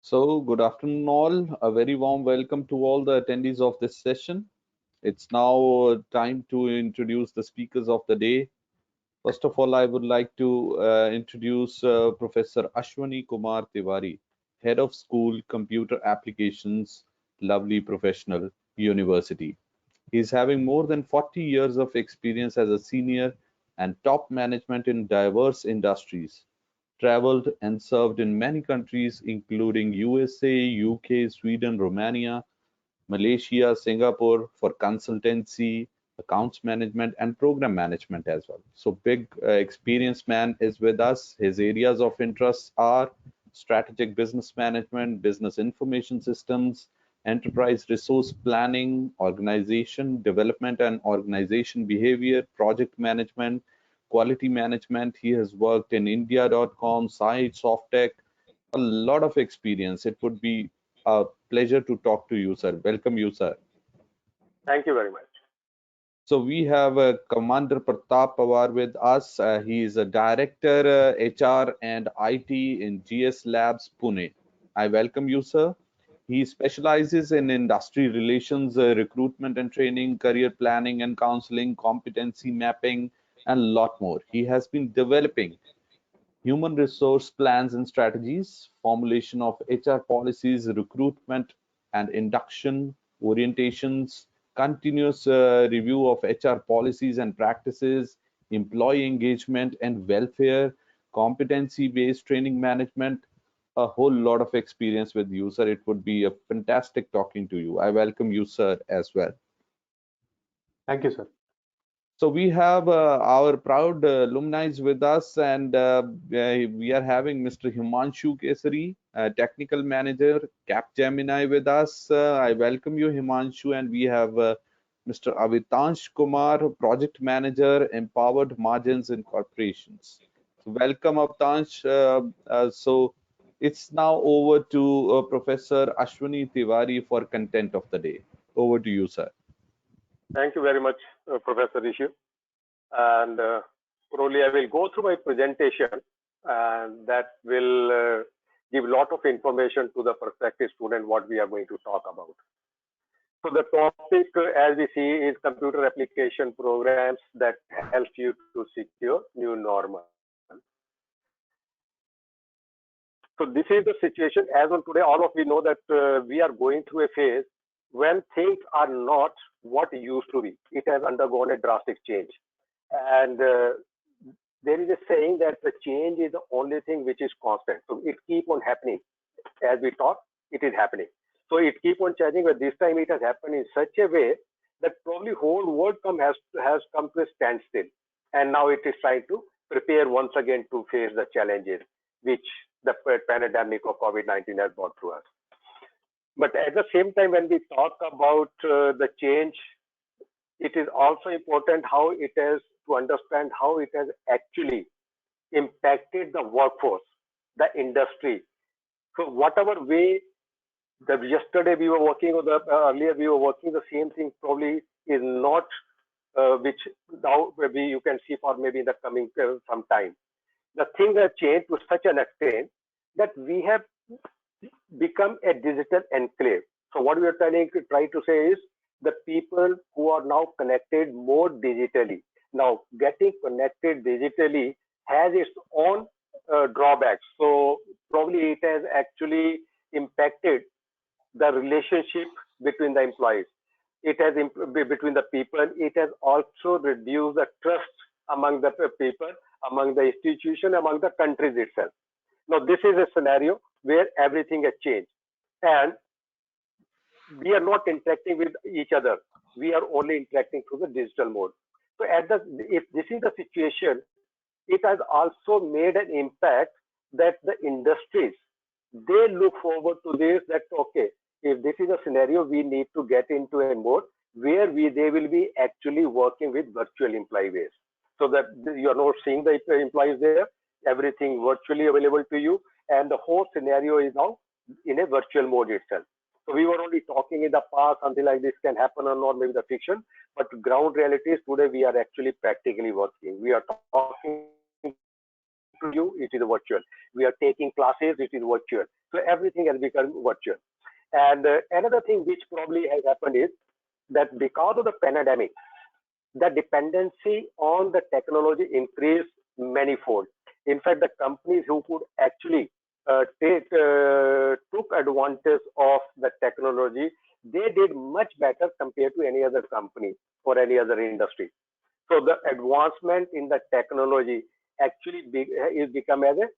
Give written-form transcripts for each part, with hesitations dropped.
So, good afternoon, all. A very warm welcome to all the attendees of this session. It's now time to introduce the speakers of the day. First of all, I would like to introduce Professor Ashwani Kumar Tiwari, Head of School Computer Applications, Lovely Professional University. He's having more than 40 years of experience as a senior and top management in diverse industries, traveled and served in many countries, including USA, UK, Sweden, Romania, Malaysia, Singapore for consultancy, accounts management, and program management as well. So, big experienced man is with us. His areas of interest are strategic business management, business information systems, enterprise resource planning, organization development and organization behavior, project management, quality management. He has worked in India.com, Site, Softtech, a lot of experience. It would be a pleasure to talk to you, sir. Welcome you, sir. Thank you very much. So we have Commander Pratap Pawar with us. He is a director HR and IT in GS Labs, Pune. I welcome you, sir. He specializes in industry relations, recruitment and training, career planning and counseling, competency mapping, and a lot more. He has been developing human resource plans and strategies, formulation of HR policies, recruitment and induction, orientations, continuous review of HR policies and practices, employee engagement and welfare, competency-based training management, a whole lot of experience with you, sir. It would be a fantastic talking to you. I welcome you, sir, as well. Thank you, sir. So we have our proud alumni with us, and we are having Mr. Himanshu Kesari, Technical Manager, Capgemini with us. I welcome you, Himanshu, and we have Mr. Avitansh Kumar, Project Manager, Empowered Margins in Corporations. So welcome, Avitansh. So it's now over to Professor Ashwani Tiwari for content of the day. Over to you, sir. Thank you very much, Professor Rishu. And probably I will go through my presentation, and that will give a lot of information to the prospective student what we are going to talk about. So the topic, as we see, is computer application programs that help you to secure new normal. So this is the situation as on today. All of we know that we are going through a phase when things are not what it used to be. It has undergone a drastic change. And there is a saying that the change is the only thing which is constant. So it keeps on happening. As we talk, it is happening. So it keeps on changing, but this time it has happened in such a way that probably whole world has come to a standstill. And now it is trying to prepare once again to face the challenges which the pandemic of COVID-19 has brought to us. But at the same time, when we talk about the change, it is also important how it has to understand how it has actually impacted the workforce, the industry. So whatever way that yesterday we were working or the earlier we were working, the same thing probably is not which now maybe you can see for maybe in the coming some time. The things have changed to such an extent that we have become a digital enclave. So what we are trying to say is the people who are now connected more digitally. Now, getting connected digitally has its own drawbacks. So probably it has actually impacted the relationship between the employees. It has between the people. It has also reduced the trust among the people, among the institution, among the countries itself. Now, this is a scenario where everything has changed, and we are not interacting with each other. We are only interacting through the digital mode. So, if this is the situation, it has also made an impact that the industries they look forward to this. That okay, if this is a scenario, we need to get into a mode where they will be actually working with virtual employee base, so that you are not seeing the employees there. Everything virtually available to you, and the whole scenario is now in a virtual mode itself. So we were only talking in the past something like this can happen or not, maybe the fiction, but ground reality is today we are actually practically working. We are talking to you, it is virtual. We are taking classes, it is virtual. So everything has become virtual. And another thing which probably has happened is that because of the pandemic, the dependency on the technology increased manifold. In fact, the companies who could actually took advantage of the technology, they did much better compared to any other company or any other industry. So the advancement in the technology actually is become as a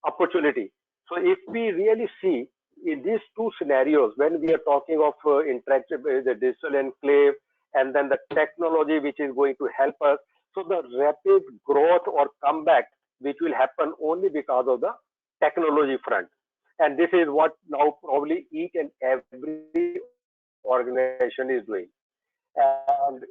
opportunity. So if we really see in these two scenarios, when we are talking of interactive, the digital enclave, and then the technology which is going to help us, so the rapid growth or comeback which will happen only because of the technology front. And this is what now probably each and every organization is doing. And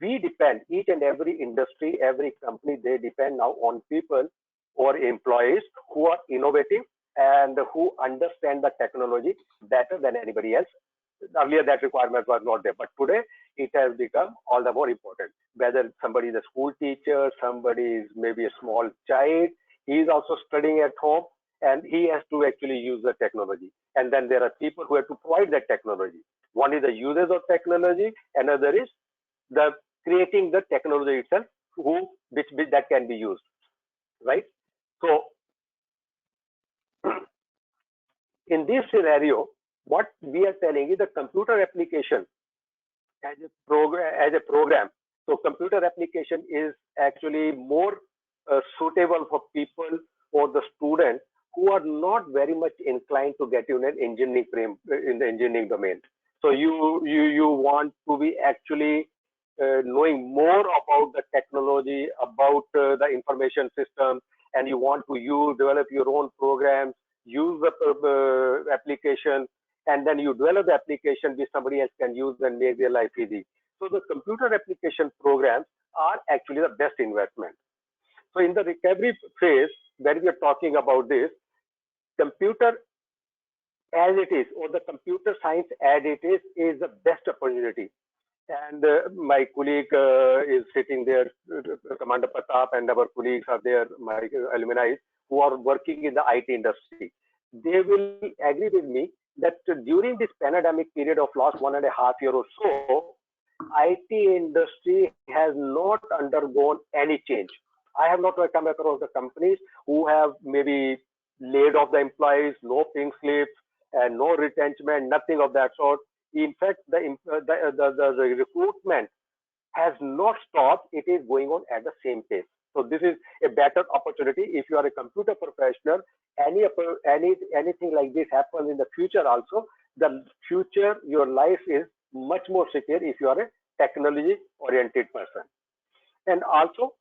we depend, each and every industry, every company, they depend now on people or employees who are innovative and who understand the technology better than anybody else. Earlier, that requirement was not there, but today it has become all the more important. Whether somebody is a school teacher, somebody is maybe a small child, he is also studying at home and he has to actually use the technology. And then there are people who have to provide that technology. One is the users of technology, another is the creating the technology itself, which that can be used, right? So in this scenario, what we are telling is the computer application as a program. So computer application is actually more suitable for people or the student who are not very much inclined to get in an engineering frame in the engineering domain. So you want to be actually knowing more about the technology, about the information system, and you want to use develop your own programs, use the application, and then you develop the application which somebody else can use and make their life easy. So the computer application programs are actually the best investment. So in the recovery phase, when we are talking about this, computer as it is, or the computer science as it is the best opportunity. And my colleague is sitting there, Commander Pratap, and our colleagues are there, my alumni, who are working in the IT industry. They will agree with me that during this pandemic period of last 1.5 years or so, IT industry has not undergone any change. I have not come across the companies who have maybe laid off the employees, no pink slips, and no retrenchment, nothing of that sort. In fact, the recruitment has not stopped. It is going on at the same pace. So this is a better opportunity. If you are a computer professional, anything like this happens in the future also, the future, your life is much more secure if you are a technology oriented person. And also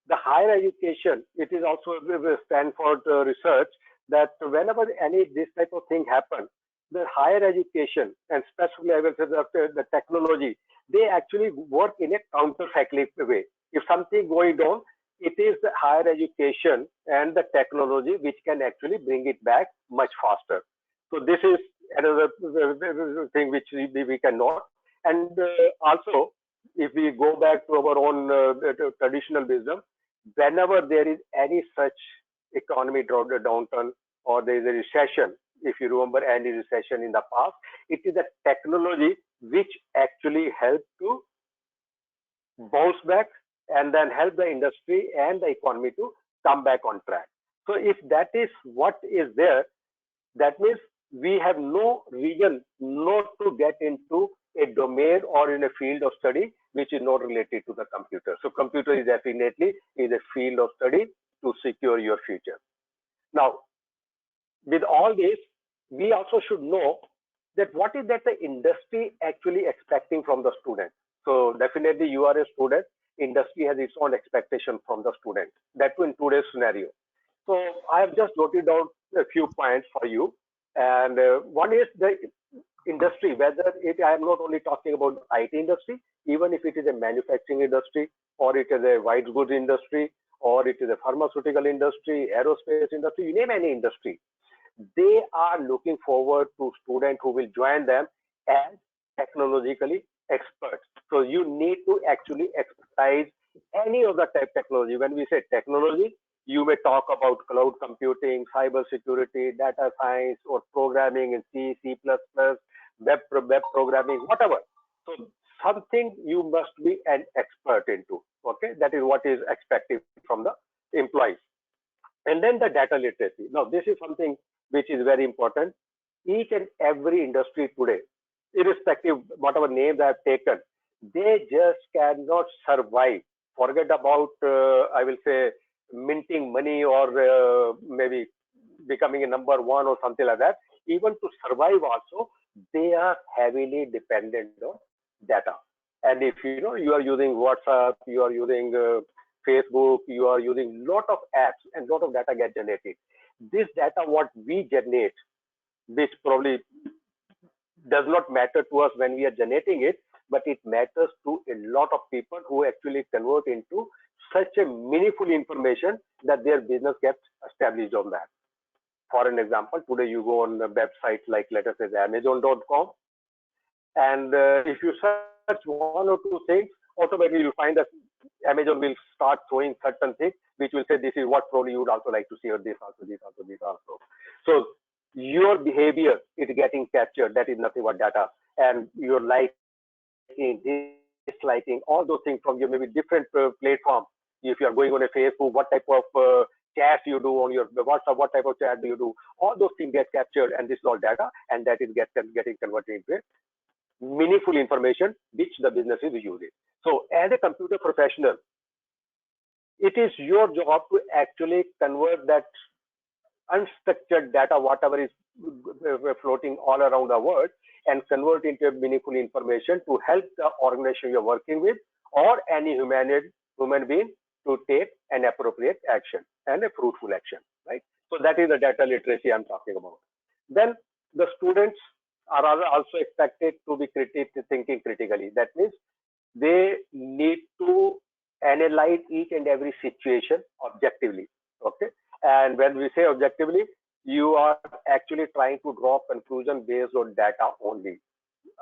the higher education, it is also with Stanford research that whenever any this type of thing happens, the higher education and especially I will say the technology, they actually work in a countercyclic way. If something going on, it is the higher education and the technology which can actually bring it back much faster. So this is another thing which we can note. And also, if we go back to our own traditional wisdom, whenever there is any such economy downturn or there is a recession, if you remember any recession in the past, it is the technology which actually helps to bounce back and then help the industry and the economy to come back on track. So if that is what is there, that means we have no reason not to get into a domain or in a field of study which is not related to the computer. So computer is definitely is a field of study to secure your future. Now, with all this, we also should know that what is that the industry actually expecting from the student. So definitely you are a student, industry has its own expectation from the student, that too in today's scenario. So I have just noted down a few points for you. And one is the industry, whether it, I am not only talking about the IT industry, even if it is a manufacturing industry, or it is a white goods industry, or it is a pharmaceutical industry, aerospace industry, you name any industry, they are looking forward to students who will join them as technologically experts. So you need to actually expertise any of the type technology. When we say technology, You may talk about cloud computing, cyber security, data science, or programming in C, C++, web programming, whatever. So something you must be an expert into. Okay, that is what is expected from the employees. And then the data literacy. Now, this is something which is very important. Each and every industry today, irrespective whatever names I have taken, they just cannot survive. Forget about, I will say, minting money or maybe becoming a number one or something like that. Even to survive, also, they are heavily dependent on data. And if you know you are using WhatsApp, you are using Facebook, you are using lot of apps and lot of data get generated. This data, what we generate, which probably does not matter to us when we are generating it, but it matters to a lot of people who actually convert into such a meaningful information that their business gets established on that. For an example, today you go on a website like, let us say, Amazon.com, and if you search one or two things, automatically you'll find that Amazon will start showing certain things, which will say this is what probably you would also like to see, or this also, this also, this also. So your behavior is getting captured. That is nothing but data, and your liking, disliking, all those things from your maybe different platform. If you are going on a Facebook, what type of chat you do on your WhatsApp, what type of chat do you do? All those things get captured, and this is all data, and that is getting converted into meaningful information which the business is using. So as a computer professional, it is your job to actually convert that unstructured data, whatever is floating all around the world, and convert into meaningful information to help the organization you're working with or any human being to take an appropriate action and a fruitful action, right? So that is the data literacy I'm talking about. Then the students are also expected to be thinking critically. That means they need to analyze each and every situation objectively. Okay. And when we say objectively, you are actually trying to draw conclusion based on data only.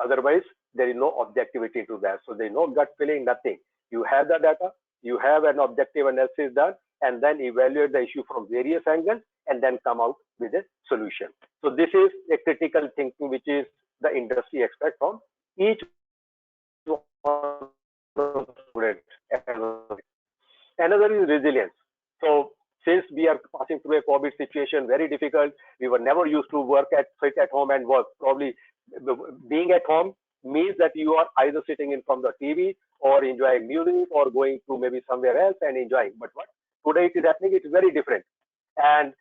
Otherwise, there is no objectivity to that. So there is no gut feeling, nothing. You have the data, you have an objective analysis done, and then evaluate the issue from various angles and then come out with a solution. So this is a critical thinking which is the industry expect from each one of the student. Another is resilience. So since we are passing through a COVID situation, very difficult, we were never used to sit at home and work. Probably being at home means that you are either sitting in front of the TV or enjoying music or going to maybe somewhere else and enjoying. But what today it is happening, it is very different. And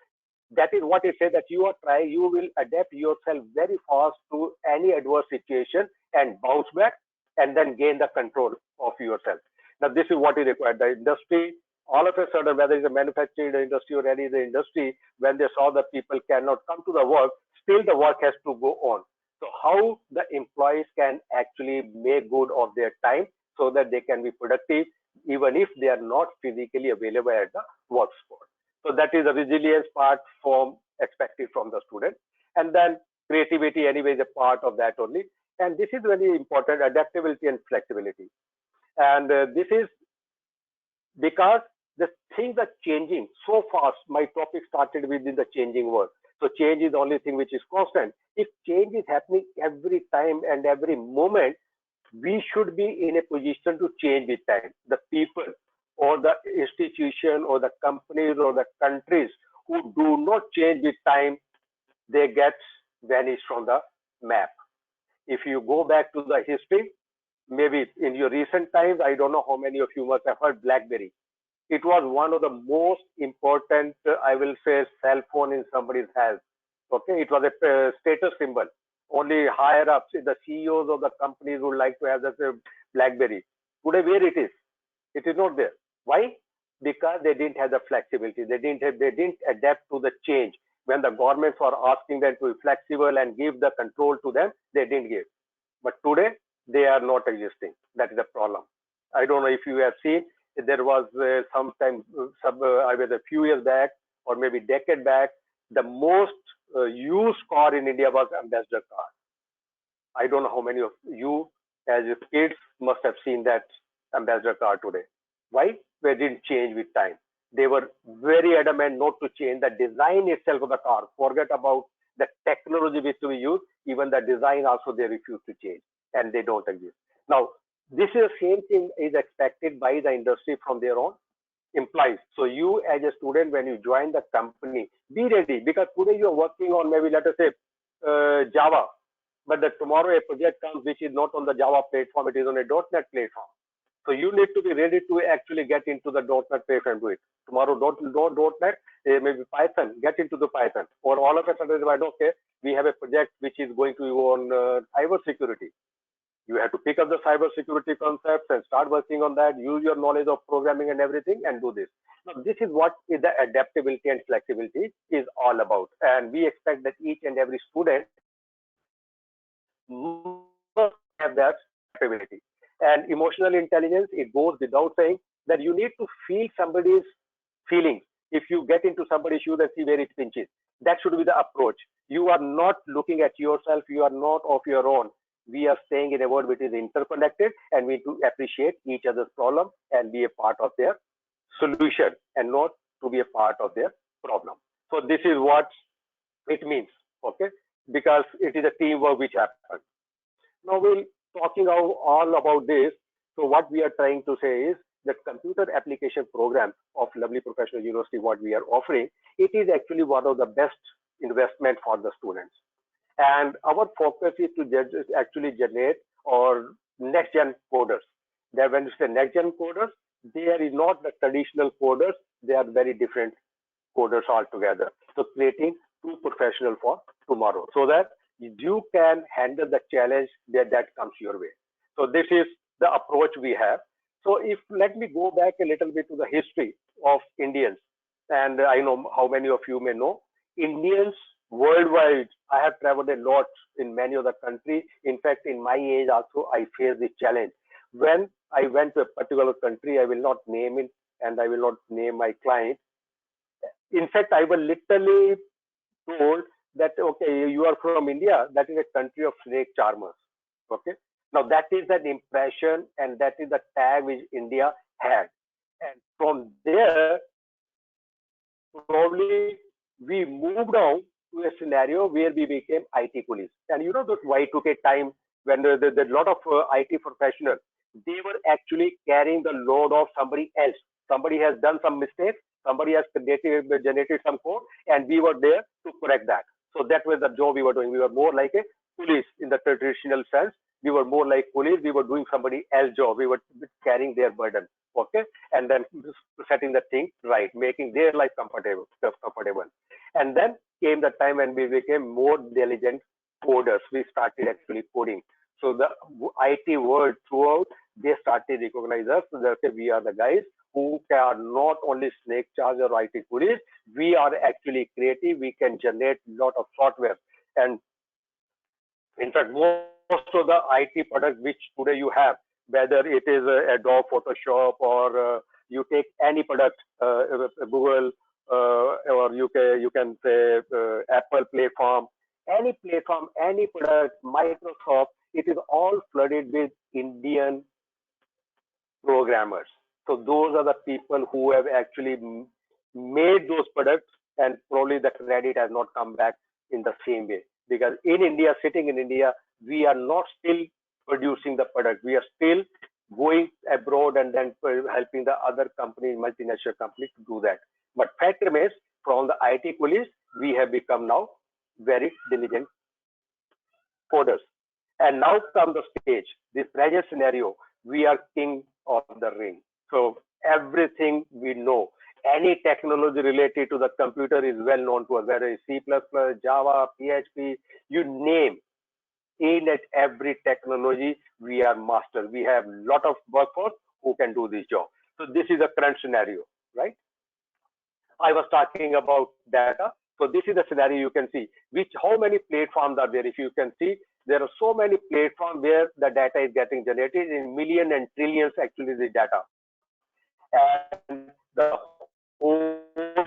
that is what it says that you will adapt yourself very fast to any adverse situation and bounce back and then gain the control of yourself. Now, this is what is required. The industry, all of a sudden, whether it's a manufacturing industry or any other industry, when they saw that people cannot come to the work, still the work has to go on. So how the employees can actually make good of their time so that they can be productive, even if they are not physically available at the work spot. So that is the resilience part from expected from the student. And then creativity anyway is a part of that only. And this is very important, adaptability and flexibility. And this is because the things are changing so fast. My topic started within the changing world. So change is the only thing which is constant. If change is happening every time and every moment, we should be in a position to change with time. The people or the institution or the companies or the countries who do not change with time, they get vanished from the map. If you go back to the history, maybe in your recent times, I don't know how many of you must have heard BlackBerry. It was one of the most important, I will say, cell phone in somebody's hands. Okay, it was a status symbol. Only higher ups, the CEOs of the companies would like to have that BlackBerry. Today, where it is not there. Why? Because they didn't have the flexibility. They didn't adapt to the change. When the governments were asking them to be flexible and give the control to them, they didn't give. But today, they are not existing. That is the problem. I don't know if you have seen, there was sometime, I was a few years back, or maybe decade back, the most used car in India was Ambassador car. I don't know how many of you, as kids, must have seen that Ambassador car today. Why? They didn't change with time. They were very adamant not to change the design itself of the car. Forget about the technology which we use, even the design also they refuse to change, and they don't exist. Now, this is the same thing is expected by the industry from their own employees. So you as a student, when you join the company, be ready because today you are working on maybe let us say Java, but the tomorrow a project comes which is not on the Java platform, it is on a .NET platform. So you need to be ready to actually get into the .NET platform and do it. Tomorrow, .NET, maybe Python, get into the Python. Or all of a sudden, okay, we have a project which is going to be on cyber security. You have to pick up the cyber security concepts and start working on that, use your knowledge of programming and everything and do this. Now, this is what is the adaptability and flexibility is all about. And we expect that each and every student must have that adaptability. And emotional intelligence, it goes without saying that you need to feel somebody's feelings. If you get into somebody's shoes and see where it pinches, that should be the approach. You are not looking at yourself, you are not of your own. We are staying in a world which is interconnected, and we need to appreciate each other's problem and be a part of their solution and not to be a part of their problem. So this is what it means, okay? Because it is a teamwork which happens. Now we'll talking all about this. So what we are trying to say is that computer application program of Lovely Professional University, what we are offering, it is actually one of the best investment for the students. And our focus is to actually generate or next gen coders. That when you say next gen coders, they are not the traditional coders, they are very different coders altogether. So creating two professional for tomorrow so that you can handle the challenge that comes your way. So this is the approach we have. So if let me go back a little bit to the history of Indians, and I know how many of you may know, Indians worldwide, I have traveled a lot in many other countries. In fact, in my age also, I faced this challenge. When I went to a particular country, I will not name it and I will not name my client. In fact, I was literally told that, okay, you are from India, that is a country of snake charmers. Okay. Now that is an impression and that is the tag which India had. And from there, probably we moved on to a scenario where we became IT police. And you know, those Y2K time when the lot of IT professionals, they were actually carrying the load of somebody else. Somebody has done some mistakes, somebody has generated some code, and we were there to correct that. So that was the job we were doing. We were more like a police in the traditional sense. We were more like police. We were doing somebody else's job. We were carrying their burden. Okay, and then setting the thing right, making their life comfortable. And then came the time when we became more diligent coders. We started actually coding. So the IT world throughout, they started recognize us that we are the guys who are not only snake charger or IT police. We are actually creative. We can generate a lot of software. And in fact, most of the IT products which today you have, whether it is Adobe Photoshop or you take any product, Google, or you can say Apple platform, any product, Microsoft, it is all flooded with Indian programmers. So those are the people who have actually made those products, and probably the credit has not come back in the same way. Because in India, sitting in India, we are not still producing the product. We are still going abroad and then helping the other companies, multinational companies to do that. But fact remains, from the IT police, we have become now very diligent coders. And now come the stage, this present scenario, we are king of the ring. So everything we know, any technology related to the computer is well known to us, whether it's C++, Java, PHP, you name, in at every technology, we are masters. We have a lot of workforce who can do this job. So this is the current scenario, right? I was talking about data. So this is the scenario you can see, which how many platforms are there. If you can see, there are so many platforms where the data is getting generated in millions and trillions actually the data. And the whole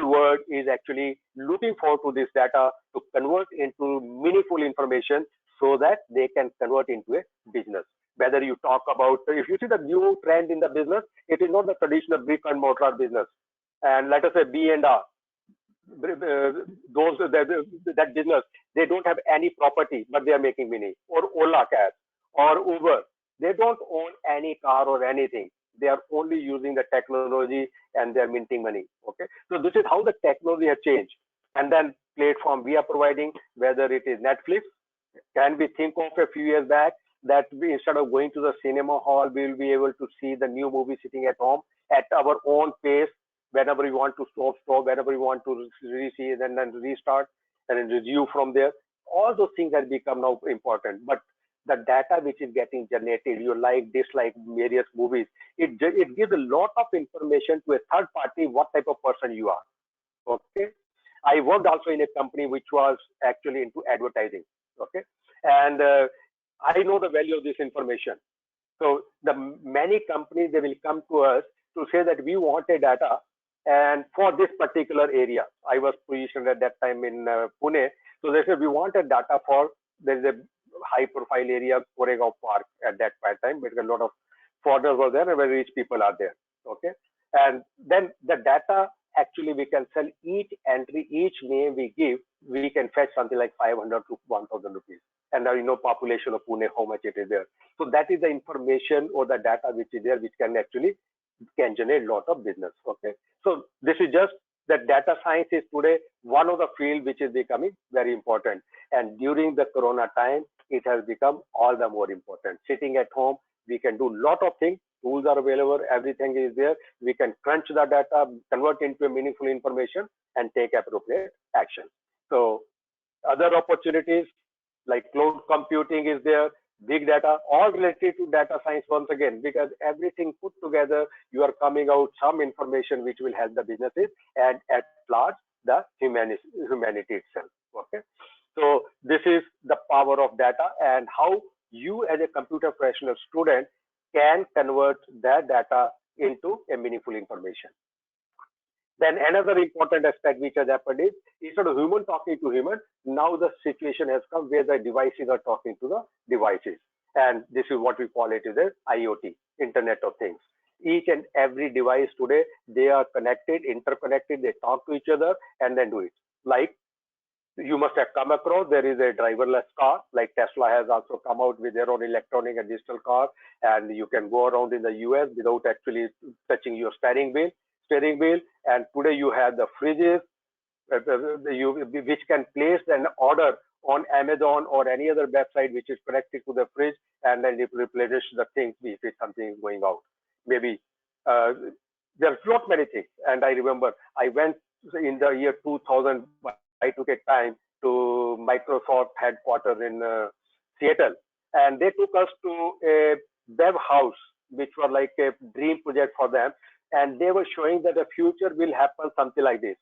world is actually looking forward to this data to convert into meaningful information so that they can convert into a business. Whether you talk about, if you see the new trend in the business, it is not the traditional brick and mortar business. and let us say B and R, those that business, they don't have any property, but they are making money. Or Ola Cab or Uber, they don't own any car or anything. They are only using the technology and they are minting money. Okay, so this is how the technology has changed. And then platform we are providing, whether it is Netflix. Can we think of a few years back that we, instead of going to the cinema hall, we will be able to see the new movie sitting at home at our own pace, whenever we want to stop, whenever we want to see, and then restart and then review from there. All those things have become now important. But the data which is getting generated, you like, dislike various movies, it gives a lot of information to a third party what type of person you are. Okay, I worked also in a company which was actually into advertising. Okay, and I know the value of this information. So the many companies, they will come to us to say that we want a data, and for this particular area, I was positioned at that time in Pune. So they said we want a data for, there is a high profile area, Koregaon Park at that time, because a lot of foreigners were there and very rich people are there. Okay, and then the data, actually we can sell each entry, each name we give, we can fetch something like 500 to 1000 rupees. And now you know population of Pune, how much it is there. So that is the information or the data which is there, which can actually can generate a lot of business. Okay, so this is just that data science is today one of the field which is becoming very important. And during the Corona time, it has become all the more important. Sitting at home, we can do lot of things. Tools are available, everything is there. We can crunch the data, convert into a meaningful information, and take appropriate action. So other opportunities like cloud computing is there, big data, all related to data science once again, because everything put together, you are coming out some information which will help the businesses and at large the humanity itself. Okay, so this is the power of data and how you as a computer professional student can convert that data into a meaningful information. Then another important aspect which has happened is instead of human talking to human, now the situation has come where the devices are talking to the devices. And this is what we call it is a IoT, Internet of Things. Each and every device today, they are connected, interconnected, they talk to each other and then do it. Like you must have come across, there is a driverless car, like Tesla has also come out with their own electronic and digital car, and you can go around in the US without actually touching your steering wheel. And today you have the fridges, which can place an order on Amazon or any other website which is connected to the fridge, and then it replenishes the things if it's something is going out. Maybe uh, there's not many things. And I remember I went in the year 2000. I took a time to Microsoft headquarters in Seattle, and they took us to a dev house, which was like a dream project for them, and they were showing that the future will happen something like this.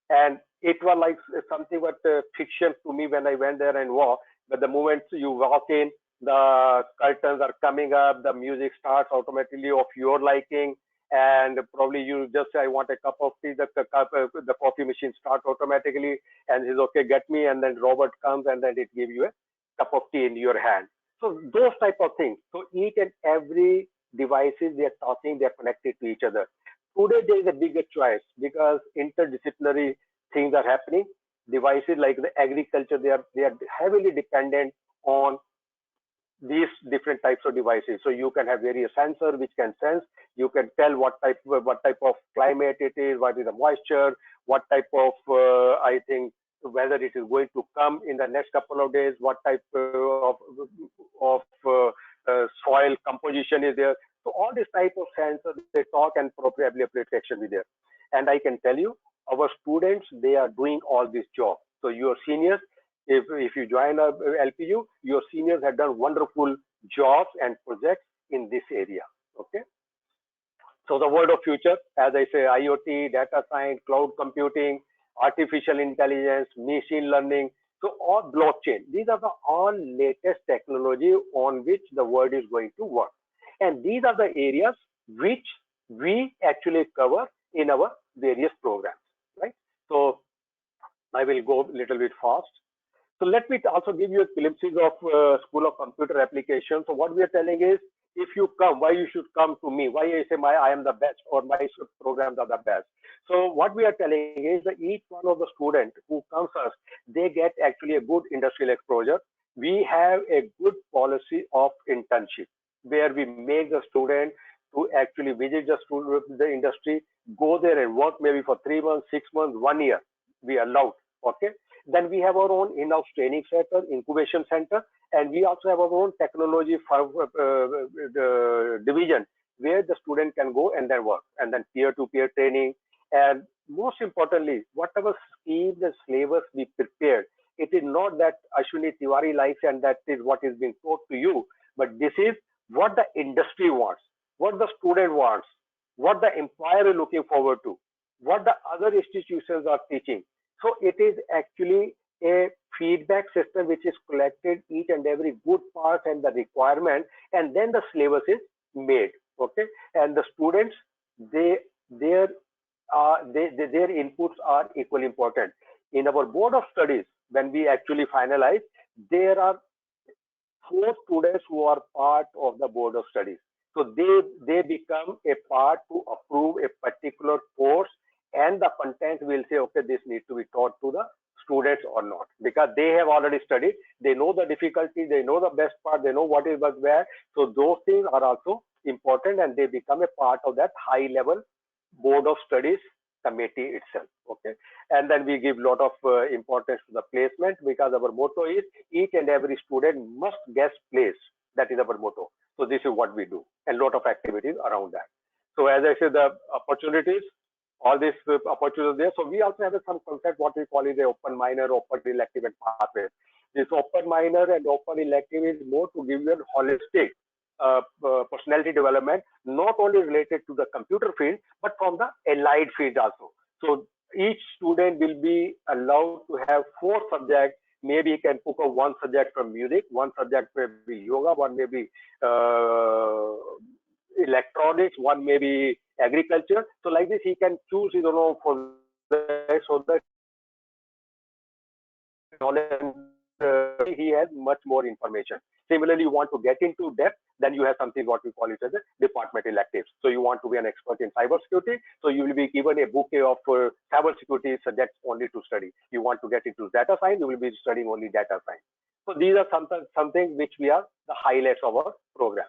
And it was like something but fiction to me when I went there and walked. But the moment you walk in, the curtains are coming up, the music starts automatically of your liking, and probably you just say, I want a cup of tea, the coffee machine starts automatically, and says, okay, get me, and then robot comes and then it gives you a cup of tea in your hand. So those type of things. So each and every devices, they are talking, they are connected to each other. Today there is a bigger choice because interdisciplinary things are happening. Devices like the agriculture, they are heavily dependent on these different types of devices. So you can have various sensors which can sense. You can tell what type of climate it is, what is the moisture, what type of I think whether it is going to come in the next couple of days, what type of soil composition is there. So all this type of sensors they talk and probably protection with there. And I can tell you, our students they are doing all this job. So your seniors, if you join a LPU, your seniors have done wonderful jobs and projects in this area. Okay. So the world of future, as I say, IoT, data science, cloud computing, artificial intelligence, machine learning. So all blockchain. These are the all latest technology on which the world is going to work. And these are the areas which we actually cover in our various programs, right? So I will go a little bit fast. So let me also give you a glimpses of School of Computer Applications. So what we are telling is If you come, why you should come to me? Why I say I am the best or my programs are the best? So what we are telling is that each one of the student who comes us, they get actually a good industrial exposure. We have a good policy of internship where we make the student to actually visit the industry, go there and work maybe for 3 months, 6 months, 1 year. We allowed. Okay. Then we have our own in-house training center, incubation center, and we also have our own technology division where the student can go and then work, and then peer-to-peer training. And most importantly, whatever scheme the syllabus we prepared, it is not that Ashwini Tiwari likes and that is what is being taught to you, but this is what the industry wants, what the student wants, what the employer is looking forward to, what the other institutions are teaching. So it is actually a feedback system which is collected each and every good part and the requirement, and then the syllabus is made. Okay, and the students, they their their inputs are equally important. In our board of studies, when we actually finalize, there are 4 students who are part of the board of studies. So they become a part to approve a particular course, and the content will say, okay, this needs to be taught to the students or not, because they have already studied, they know the difficulty, they know the best part, they know what is where. So those things are also important, and they become a part of that high level board of studies committee itself. Okay, and then we give a lot of importance to the placement, because our motto is each and every student must get placed. That is our motto. So this is what we do, and a lot of activities around that. So as I said, the opportunities, all these opportunities there. So we also have some concept what we call is the open minor, open elective, and pathways. This open minor and open elective is more to give you a holistic personality development, not only related to the computer field, but from the allied field also. So each student will be allowed to have 4 subjects. Maybe he can pick up one subject from music, one subject may be yoga, one may be uh, electronics, one may be agriculture. So like this, he can choose, for that, so that he can knowledge, he has much more information. Similarly, you want to get into depth, then you have something what we call it as a department electives. So you want to be an expert in cybersecurity, so you will be given a bouquet of cybersecurity subjects only to study. You want to get into data science, you will be studying only data science. So these are something which we are the highlights of our program.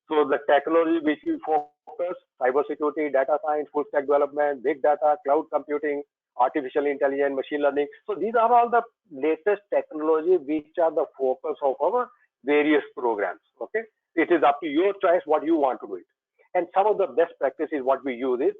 So the technology which we focus, cybersecurity, data science, full stack development, big data, cloud computing, artificial intelligence, machine learning. So these are all the latest technology which are the focus of our various programs. Okay, it is up to your choice what you want to do it. And some of the best practices what we use is,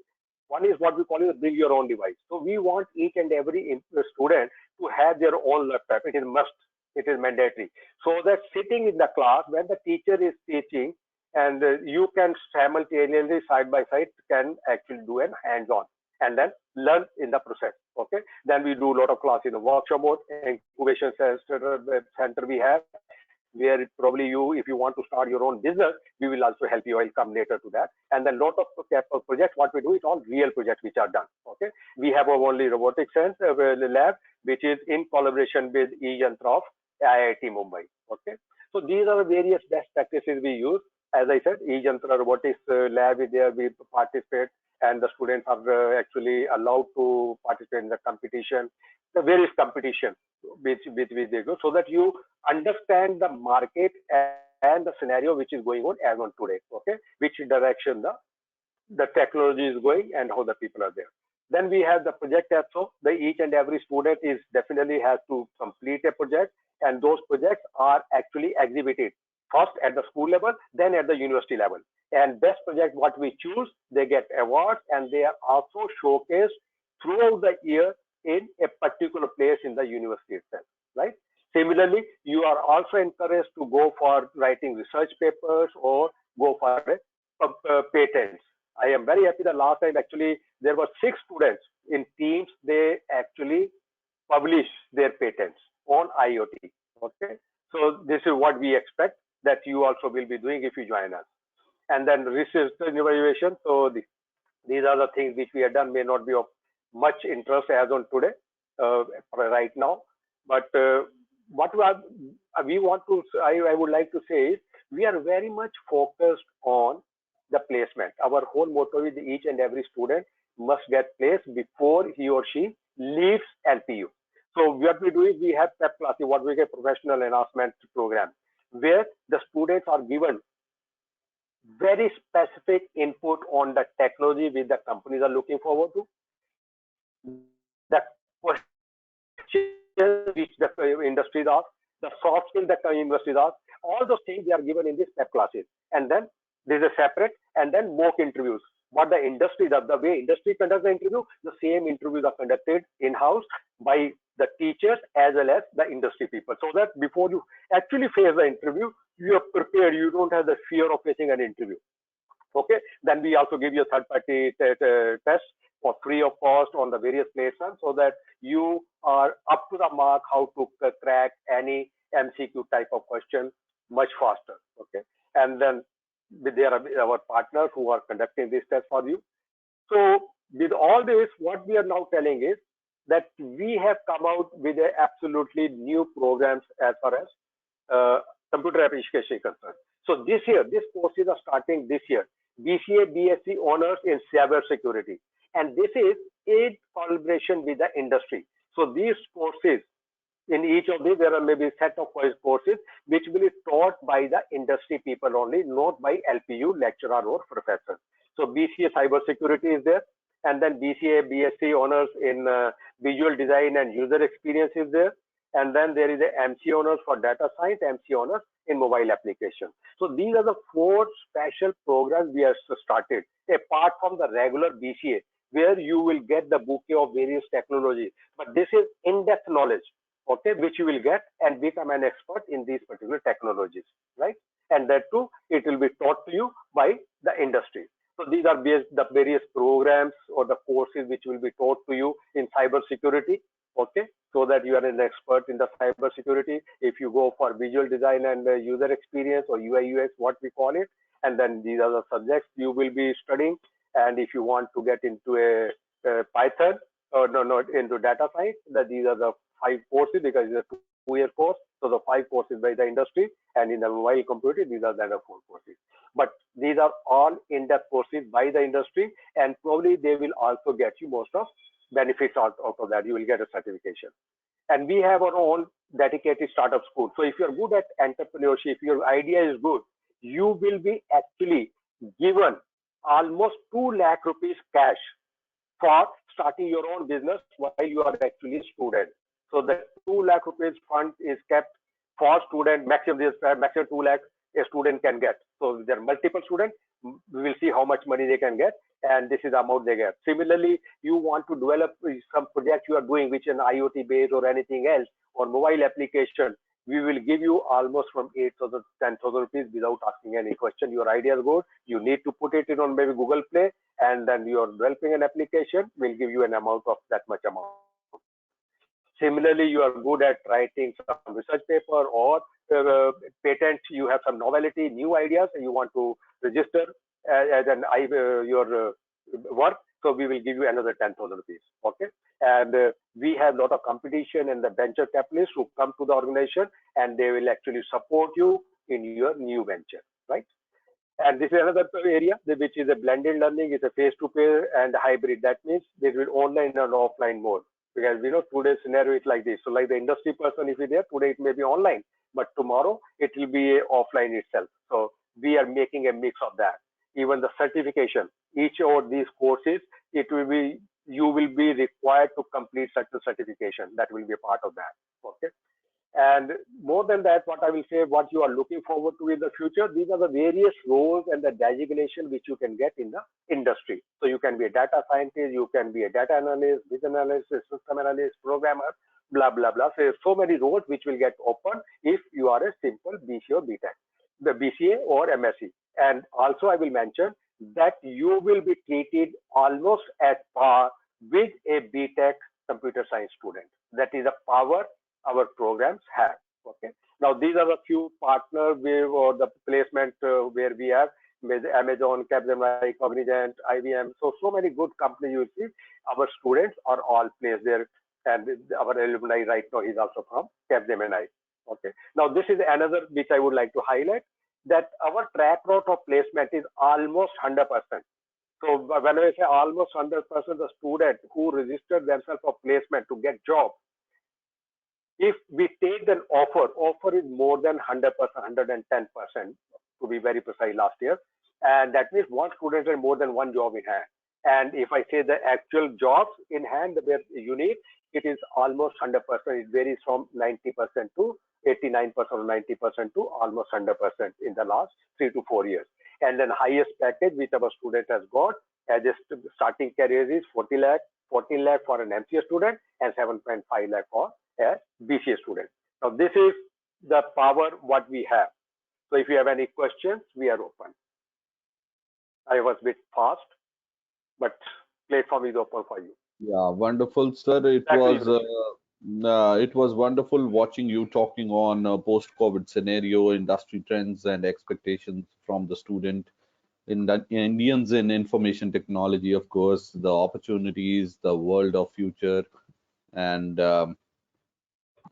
one is what we call is bring your own device. So we want each and every student to have their own laptop. It is must. It is mandatory. So that sitting in the class when the teacher is teaching, and you can simultaneously side by side can actually do an hands-on and then learn in the process. Okay, then we do a lot of class in the workshop mode, incubation center we have, where probably you, if you want to start your own business, we will also help you. I'll come later to that. And then lot of projects what we do is all real projects which are done. Okay, we have our only robotics sense lab which is in collaboration with Enclave of IIT Mumbai. Okay, so these are the various best practices we use. As I said, Enclave robotics lab is there, we participate, and the students are actually allowed to participate in the competition, the various competition which they go, so that you understand the market and the scenario which is going on as on today. Okay, which direction the technology is going and how the people are there. Then we have the project also. The each and every student is definitely has to complete a project, and those projects are actually exhibited first at the school level, then at the university level. And best project what we choose, they get awards, and they are also showcased throughout the year in a particular place in the university itself. Right. Similarly, you are also encouraged to go for writing research papers or go for patents. I am very happy that last time actually there were 6 students in teams. They actually publish their patents on IoT. Okay, so this is what we expect that you also will be doing if you join us. And then research and evaluation. So these are the things which we have done, may not be of much interest as on today, right now. But what we want to, I would like to say is we are very much focused on the placement. Our whole motto is each and every student must get placed before he or she leaves LPU. So what we do is we have PEP classes, what we get professional enhancement program, where the students are given very specific input on the technology which the companies are looking forward to, the questions which the industries ask, the soft skills that the universities ask, all those things they are given in these PEP classes. And then there's a separate and then mock interviews. What the industry does, the way industry conducts the interview, the same interviews are conducted in-house by the teachers as well as the industry people. So that before you actually face the interview, you are prepared. You don't have the fear of facing an interview. Okay. Then we also give you a third party test for free of cost on the various platforms so that you are up to the mark how to crack any MCQ type of question much faster. Okay. And then there are our partners who are conducting this test for you. So with all this, what we are now telling is that we have come out with a absolutely new programs as far as uh, computer application is concerned. So this year, these courses are starting this year. BCA, BSc honors in cyber security, and this is in collaboration with the industry. So these courses, in each of these, there are maybe a set of courses which will be taught by the industry people only, not by LPU lecturer or professor. So BCA cybersecurity is there, and then BCA BSc honors in visual design and user experience is there, and then there is a MC honors for data science, MC honors in mobile application. So these are the four special programs we have started apart from the regular BCA, where you will get the bouquet of various technologies. But this is in-depth knowledge, okay, which you will get and become an expert in these particular technologies, right? And that too, it will be taught to you by the industry. So these are the various programs or the courses which will be taught to you in cyber security, okay, so that you are an expert in the cyber security. If you go for visual design and user experience or UI UX, what we call it, and then these are the subjects you will be studying. And if you want to get into a Python or no, into data science, that these are the five courses because it's a 2-year course. So the five courses by the industry, and in the mobile computing, these are the other four courses. But these are all in-depth courses by the industry, and probably they will also get you most of benefits out of that. You will get a certification. And we have our own dedicated startup school. So if you're good at entrepreneurship, your idea is good, you will be actually given almost 2 lakh rupees cash for starting your own business while you are actually a student. So the 2 lakh rupees fund is kept for student, maximum 2 lakh a student can get. So there are multiple students. We will see how much money they can get, and this is the amount they get. Similarly, you want to develop some project you are doing, which is an IoT based or anything else, or mobile application. We will give you almost from 8,000 to 10,000 rupees without asking any question. Your idea is good. You need to put it in on maybe Google Play, and then you are developing an application. We'll give you an amount of that much amount. Similarly, you are good at writing some research paper or patent. You have some novelty, new ideas, and you want to register as an your work. So we will give you another 10,000 rupees. Okay, and we have a lot of competition and the venture capitalists who come to the organization, and they will actually support you in your new venture, right? And this is another area which is a blended learning. It's a face-to-face and hybrid. That means there will online and offline mode. Because today's scenario is like this. So like the industry person, if you're there today, it may be online, but tomorrow it will be offline itself. So we are making a mix of that. Even the certification, each of these courses, it will be you will be required to complete certain certification. That will be a part of that. Okay. And more than that, what I will say, what you are looking forward to in the future, these are the various roles and the designation which you can get in the industry. So you can be a data scientist, you can be a data analyst, business analyst, system analyst, programmer, blah, blah, blah. So there's so many roles which will get open if you are a simple BCA or BTech, the BCA or MSc. And also I will mention that you will be treated almost at par with a BTech computer science student. That is the power our programs have. Okay. Now these are the few partners or the placement where we have with Amazon, Capgemini, Cognizant, IBM. So many good companies you will see. Our students are all placed there, and our alumni right now is also from Capgemini. Okay. Now this is another which I would like to highlight. that our track record of placement is almost 100%. So when I say almost 100%, the student who registered themselves for placement to get job, if we take an offer is more than 100%, 110% to be very precise last year. And that means one student has more than one job in hand. And if I say the actual jobs in hand, where you need, it is almost 100%. It varies from 90% to 89% or 90% to almost 100% in the last 3 to 4 years. And then highest package which our student has got as a starting career is 40 lakh, 14 lakh for an MCA student and 7.5 lakh for a BCA student. Now this is the power what we have. So if you have any questions, we are open. I was a bit fast, but platform is open for you. Yeah, wonderful, sir. Back to you, Vijay. It was wonderful watching you talking on post-COVID scenario, industry trends, and expectations from the student in the Indians in information technology, of course, the opportunities, the world of future, and the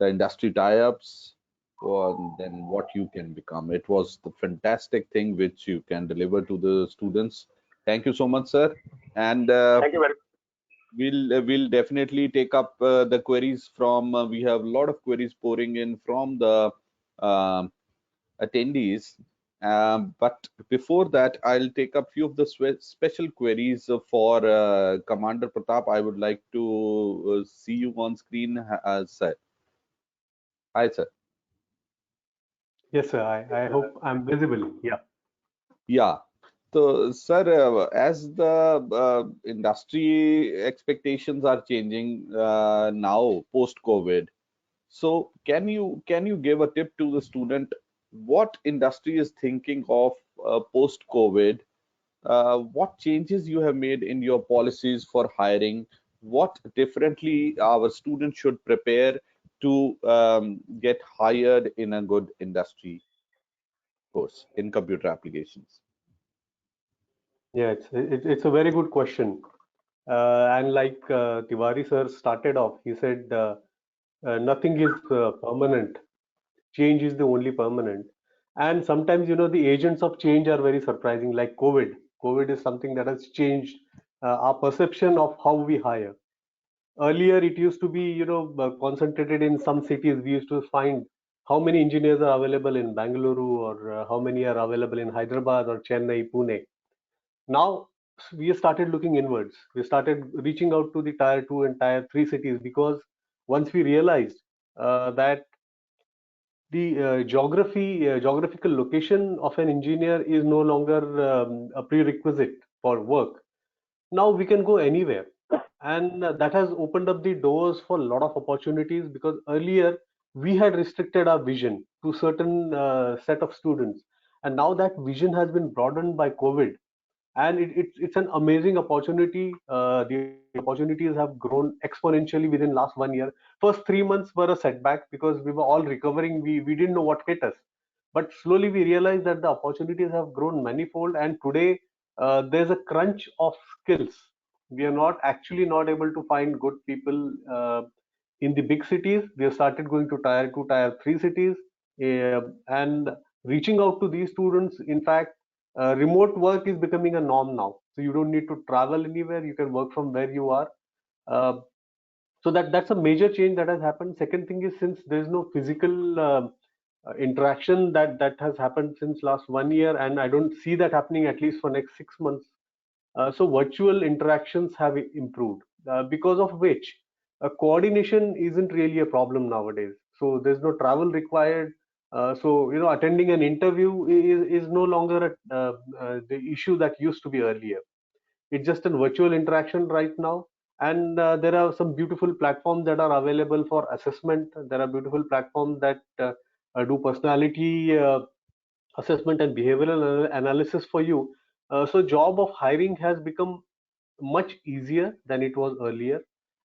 industry tie-ups, or then what you can become. It was the fantastic thing which you can deliver to the students. Thank you so much, sir. And Thank you very much. we'll definitely take up the queries from. We have a lot of queries pouring in from the um attendees. But before that, I'll take up few of the special queries for Commander Pratap. I would like to see you on screen, sir. Hi, sir. Yes, sir. I hope I'm visible. Yeah. Yeah. So, sir, as the industry expectations are changing now post-COVID, so can you give a tip to the student what industry is thinking of post-COVID? What changes you have made in your policies for hiring? What differently our students should prepare to get hired in a good industry course in computer applications? Yeah, it's a very good question. And like Tiwari sir started off, he said nothing is permanent. Change is the only permanent. And sometimes, the agents of change are very surprising, like COVID. COVID is something that has changed our perception of how we hire. Earlier, it used to be, concentrated in some cities. We used to find how many engineers are available in Bangalore or how many are available in Hyderabad or Chennai, Pune. Now we started looking inwards. We started reaching out to the tier 2 and tier 3 cities because once we realized that the geographical location of an engineer is no longer a prerequisite for work. Now we can go anywhere, and that has opened up the doors for a lot of opportunities because earlier we had restricted our vision to certain set of students, and now that vision has been broadened by COVID, and it's an amazing opportunity. The opportunities have grown exponentially within last 1 year. First 3 months were a setback because we were all recovering. We didn't know what hit us, but slowly we realized that the opportunities have grown manifold, and today there's a crunch of skills. We are not able to find good people in the big cities. We have started going to tier 2, tier 3 cities, and reaching out to these students. In fact, remote work is becoming a norm now, so you don't need to travel anywhere. You can work from where you are. uh, so that's a major change that has happened. Second thing is, since there is no physical interaction that has happened since last 1 year, and I don't see that happening at least for next 6 months. So virtual interactions have improved, because of which coordination isn't really a problem nowadays. So there's no travel required. So attending an interview is no longer the issue that used to be earlier. It's just a virtual interaction right now, and there are some beautiful platforms that are available for assessment. There are beautiful platforms that do personality assessment and behavioral analysis for you. So job of hiring has become much easier than it was earlier,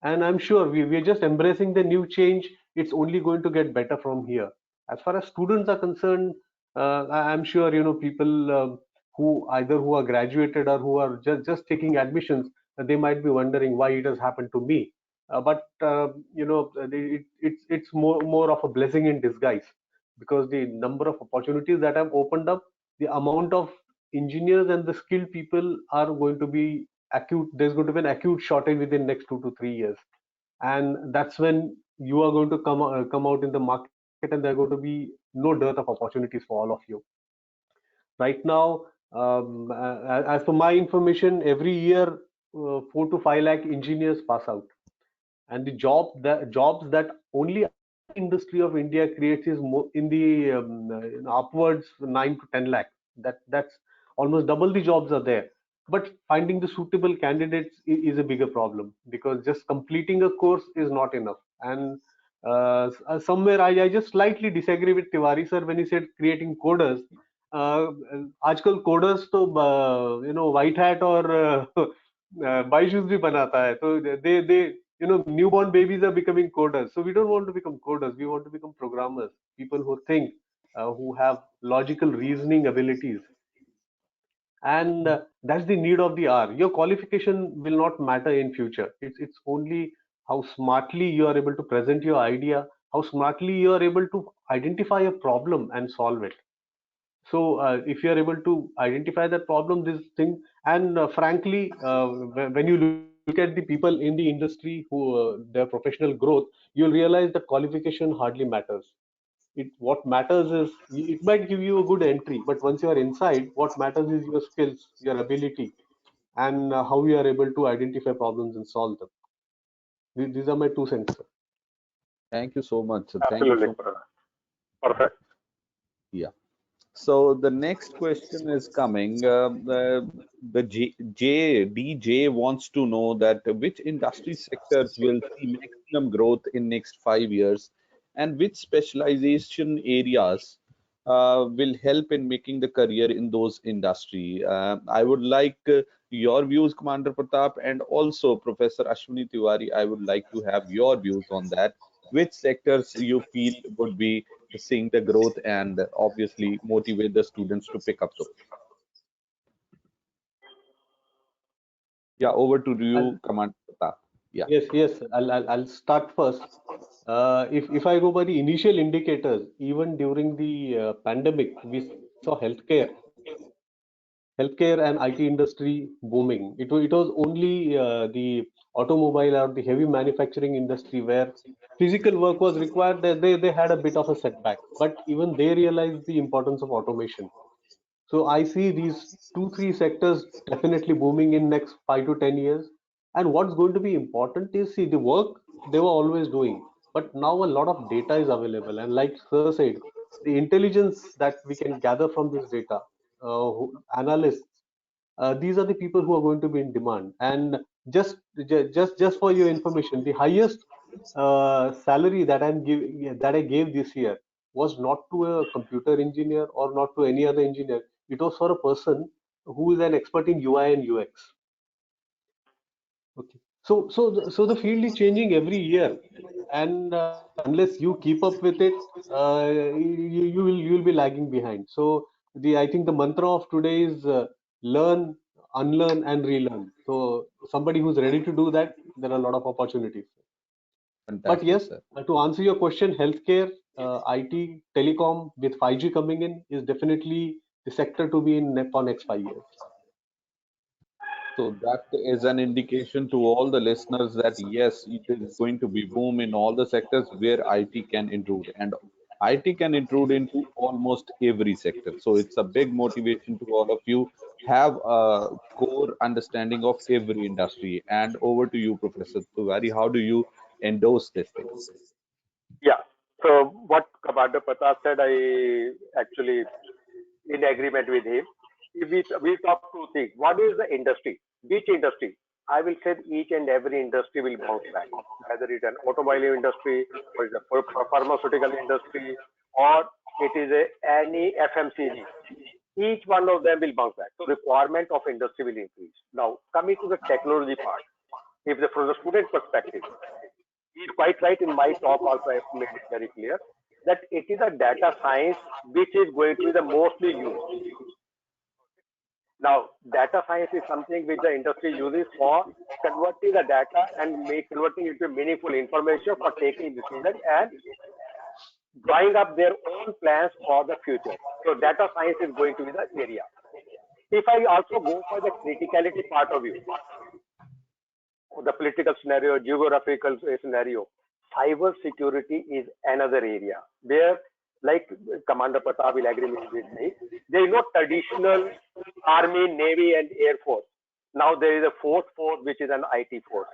and I'm sure we're just embracing the new change. It's only going to get better from here. As far as students are concerned, I'm sure people who are graduated or who are just taking admissions, they might be wondering why it has happened to me. But it's more of a blessing in disguise, because the number of opportunities that have opened up the amount of engineers and the skilled people are going to be acute. There's going to be an acute shortage within next 2 to 3 years, and that's when you are going to come out in the market, and there are going to be no dearth of opportunities for all of you. Right now, as per my information, every year 4 to 5 lakh engineers pass out, and the jobs that only IT industry of India creates is more in the upwards 9 to 10 lakh. That's almost double the jobs are there. But finding the suitable candidates is a bigger problem, because just completing a course is not enough. And somewhere I just slightly disagree with Tiwari sir when he said creating coders. आजकल coders तो white hat और बाईजूस भी बनाता है, तो they newborn babies are becoming coders. So we don't want to become coders, we want to become programmers, people who think, who have logical reasoning abilities. And that's the need of the hour. Your qualification will not matter in future. It's only how smartly you are able to present your idea, how smartly you are able to identify a problem and solve it. So if you are able to identify that problem, this thing, and frankly, when you look at the people in the industry who their professional growth, you'll realize that qualification hardly matters. What matters is it might give you a good entry, but once you are inside, what matters is your skills, your ability, and how you are able to identify problems and solve them. These are my 2 cents, sir. Thank you so much. Thank you Absolutely, so much. perfect. Yeah. So the next question is coming. The DJ wants to know that which industry sectors will see maximum growth in next 5 years, and which specialization areas will help in making the career in those industry. I would like your views, Commander Pratap, and also Professor Ashwini Tiwari. I would like to have your views on that. Which sectors you feel would be seeing the growth and obviously motivate the students to pick up those. Yeah, over to you, I'll, Commander Pratap. Yeah, yes. I'll start first. If I go by the initial indicators, even during the pandemic, we saw healthcare and IT industry booming. It was only the automobile or the heavy manufacturing industry where physical work was required. They had a bit of a setback, but even they realized the importance of automation. So I see these 2 3 sectors definitely booming in next 5 to 10 years. And what's going to be important is, see, the work they were always doing, but now a lot of data is available. And like Sir said, the intelligence that we can gather from this data, analysts, these are the people who are going to be in demand. And just for your information, the highest salary that I gave this year was not to a computer engineer or not to any other engineer. It was for a person who is an expert in UI and UX. Okay. So the field is changing every year, and unless you keep up with it, you'll be lagging behind. So I think the mantra of today is learn, unlearn, and relearn. So somebody who's ready to do that, there are a lot of opportunities. But fantastic, yes, sir. to answer your question, healthcare, IT, telecom with 5G coming in is definitely the sector to be in for next 5 years. So that is an indication to all the listeners that yes, it is going to be boom in all the sectors where IT can intrude, and IT can intrude into almost every sector. So it's a big motivation to all of you. Have a core understanding of every industry. And over to you, Professor Tiwari. How do you endorse this thing? Yeah. So what Commander Pratap said, I actually in agreement with him. If we talk two things. One is the industry. Which industry? I will say each and every industry will bounce back, whether it's an automobile industry, or it's a pharmaceutical industry, or it is any FMCG. Each one of them will bounce back. So requirement of industry will increase. Now coming to the technology part, if from the student perspective, he's quite right. In my talk also I have made it very clear that it is a data science which is going to be the mostly used. Now, data science is something which the industry uses for converting the data and converting it into meaningful information for taking decisions and drawing up their own plans for the future. So data science is going to be the area. If I also go for the criticality part of view, the political scenario, geographical scenario, cyber security is another area where, like Commander Pratap will agree with me, there is no traditional army, navy, and air force. Now there is a fourth force, which is an IT force,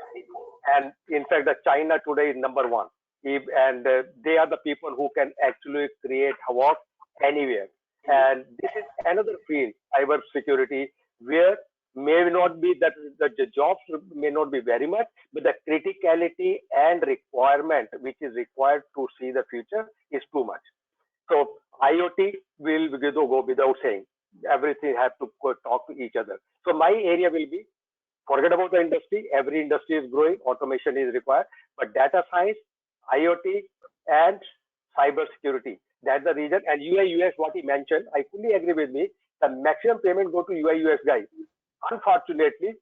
and in fact, the China today is number one, and they are the people who can actually create havoc anywhere. And this is another field, cyber security, where may not be that the jobs may not be very much, but the criticality and requirement which is required to see the future is too much. So IoT will go without saying. Everything has to talk to each other. So my area will be, forget about the industry. Every industry is growing. Automation is required. But data science, IoT, and cyber security. That's the reason. And UI UX, what he mentioned, I fully agree with me. The maximum payment go to UI UX guys. Unfortunately,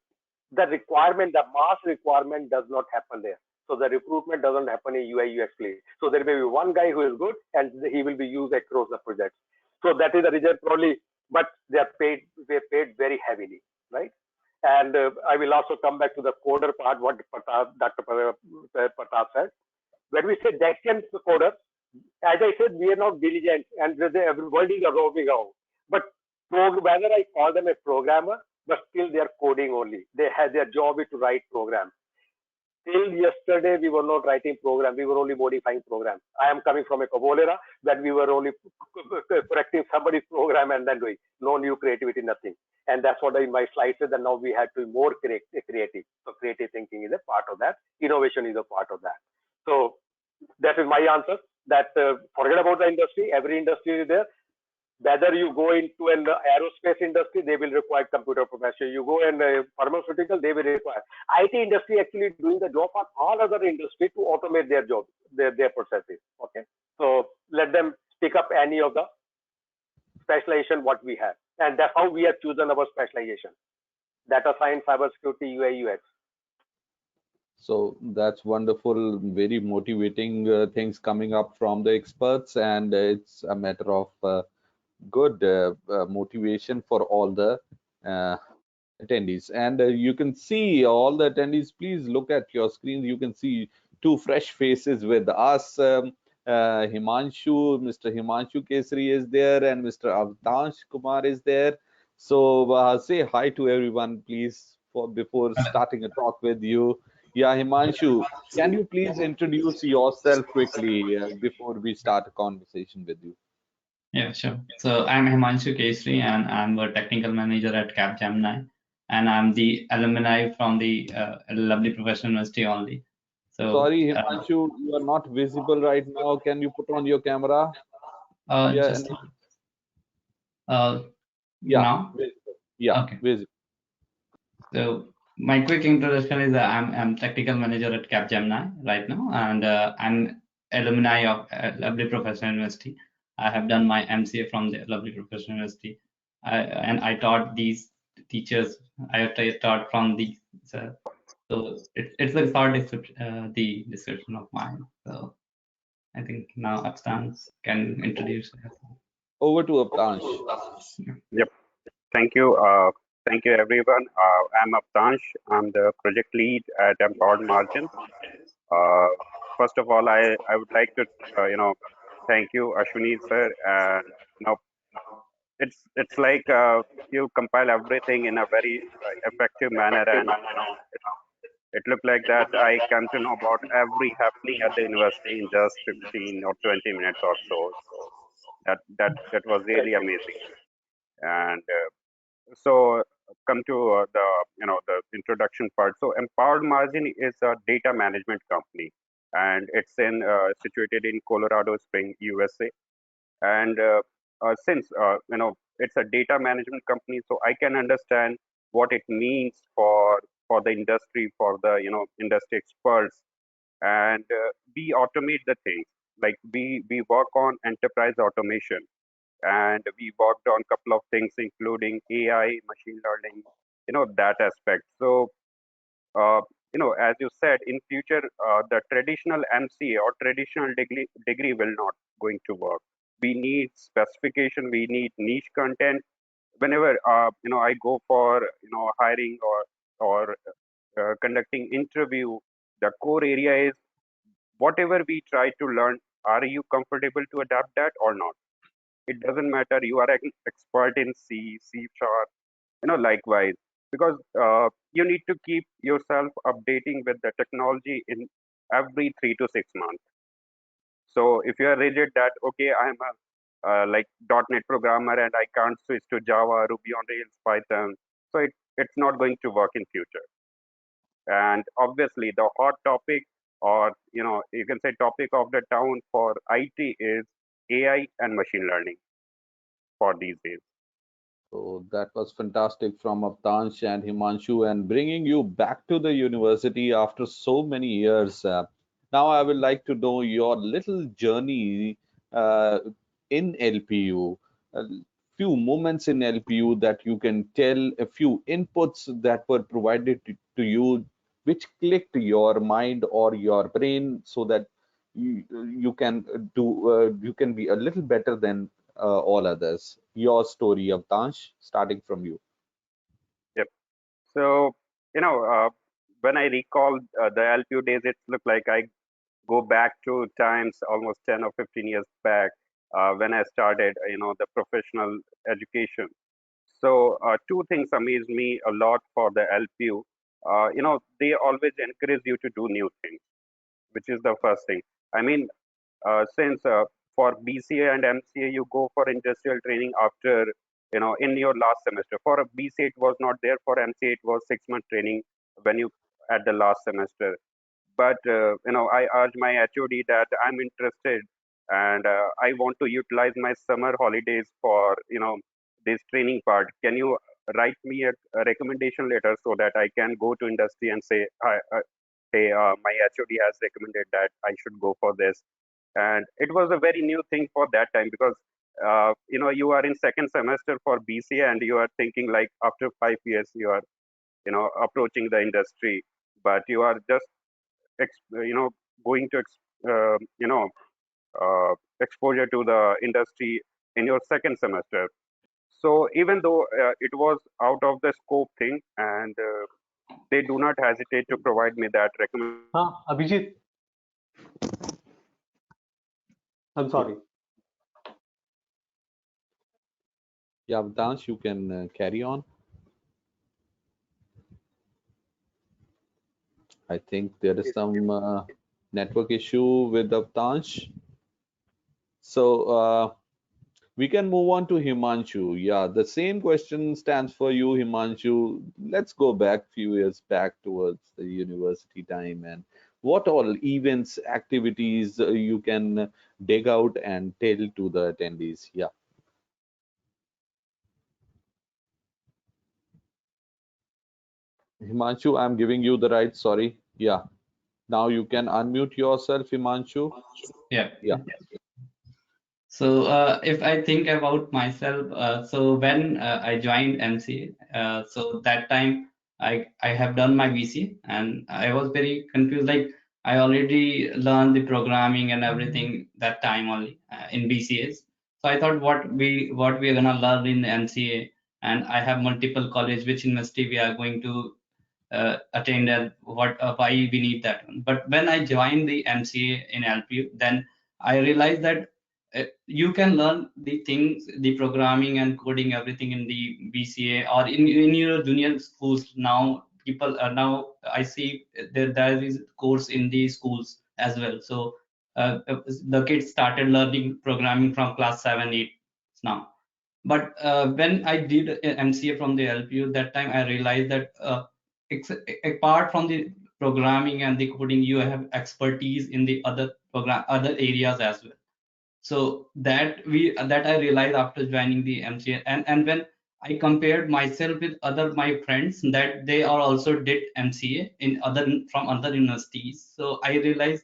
the requirement, the mass requirement does not happen there. So the recruitment doesn't happen in UI UX place. So there may be one guy who is good and he will be used across the project. So that is the reason probably, but they're paid very heavily, right? And I will also come back to the coder part, what Dr. Pratap said. When we say Dacian coder, as I said, we are not diligent and everybody is roving out. But whether I call them a programmer, but still they are coding only. They have their job is to write programs. Till yesterday, we were not writing program. We were only modifying program. I am coming from a Kabul era that we were only correcting somebody's program and then doing no new creativity, nothing. And that's what in my slide said that now we have to be more creative. So creative thinking is a part of that. Innovation is a part of that. So that is my answer. That forget about the industry. Every industry is there. Whether you go into an aerospace industry, they will require computer professional. You go in pharmaceutical, they will require. IT industry actually doing the job for all other industry to automate their job, their processes. Okay, so let them pick up any of the specialization what we have, and that's how we have chosen our specialization: data science, cybersecurity, UI, UX. So that's wonderful, very motivating things coming up from the experts, and it's a matter of good motivation for all the uh, attendees. And you can see all the attendees, please look at your screens. You can see two fresh faces with us. Mr. Himanshu Kesari is there, and Mr. Avdansh Kumar is there. So say hi to everyone, please, for before starting a talk with you. Yeah, Himanshu, can you please introduce yourself quickly before we start a conversation with you? Yeah, sure. So I'm Himanshu Kesri, and I'm a technical manager at Capgemini, and I'm the alumni from the lovely professional university only. So Sorry, Himanshu, you are not visible right now. Can you put on your camera? Yeah, just yeah, now. visible. Yeah, Okay. visible. So my quick introduction is I'm technical manager at Capgemini right now, and I'm alumni of lovely professional university. I have done my MCA from the lovely professional university, and I taught these teachers. I taught from these. So it's a short description, the description of mine. So I think now Abstans can introduce. Over to Avdansh. Yep. Thank you. Thank you, everyone. I'm Avtansh. I'm the project lead at Empowered Margin. Uh, First of all, I would like to, thank you, Ashwini sir. And it's like you compile everything in a very effective manner, and it looked like that I come to know about every happening at the university in just 15 or 20 minutes or so. So that was really amazing. And so come to the introduction part. So Empowered Margin is a data management company, and it's in situated in Colorado Spring, USA. And since it's a data management company, so I can understand what it means for the industry, for the industry experts. And we automate the things, like we work on enterprise automation, and we worked on a couple of things including AI, machine learning, that aspect. So as you said, in future the traditional MCA or traditional degree will not going to work. we need specification, we need niche content. Whenever I go for hiring or conducting interview, the core area is whatever we try to learn. Are you comfortable to adapt that or not? It doesn't matter. You are an expert in C sharp, likewise, because you need to keep yourself updating with the technology in every 3 to 6 months. So if you are rigid that okay, I'm a like .NET programmer and I can't switch to Java, Ruby on Rails, Python, so it's not going to work in future. And obviously, the hot topic, or you can say topic of the town for IT is AI and machine learning for these days. So that was fantastic from Avtansh and Himanshu, and bringing you back to the university after so many years. Now, I would like to know your little journey uh, in LPU. A few moments in LPU that you can tell, a few inputs that were provided to you, which clicked your mind or your brain, so that you can you can be a little better than all others. Your story, Avtansh, starting from you. Yep. So, when I recall the LPU days, it looked like I go back to times almost 10 or 15 years back when I started, the professional education. So, two things amazed me a lot for the LPU. They always encourage you to do new things, which is the first thing. I mean, since for BCA and MCA, you go for industrial training after, in your last semester. For a BCA, it was not there. For MCA, it was 6 month training when you at the last semester. But, I urge my HOD that I'm interested and I want to utilize my summer holidays for, this training part. Can you write me a recommendation letter so that I can go to industry and say, hey, my HOD has recommended that I should go for this. And it was a very new thing for that time because you are in second semester for BCA and you are thinking like after 5 years you are approaching the industry, but you are just going to exposure to the industry in your second semester. So even though it was out of the scope thing, and they do not hesitate to provide me that recommendation. Abhijit, I'm Yeah, sorry. yeah, Avtansh, you can carry on. I think there is some network issue with Avtansh. So we can move on to Himanshu. Yeah, the same question stands for you, Himanshu. Let's go back few years back towards the university time, and what all events, activities you can dig out and tell to the attendees. Yeah, Himanshu, I'm giving you the right. Sorry. Yeah, now you can unmute yourself, Himanshu. Yeah. Yeah. So if I think about myself, so when I joined MCA, so that time I have done my VC and I was very confused. Like I already learned the programming and everything that time only in BCAs. So I thought what we are gonna learn in MCA, and I have multiple college which university we are going to attend and what why we need that one. But when I joined the MCA in LPU, then I realized that you can learn the things, the programming and coding, everything in the BCA or in your junior schools. Now people are now I see there is course in the schools as well. So the kids started learning programming from class 7, 8 now. But when I did MCA from the LPU, that time I realized that apart from the programming and the coding, you have expertise in the other areas as well. So that I realized after joining the MCA, and when I compared myself with other my friends that they are also did MCA in other from other universities, so I realized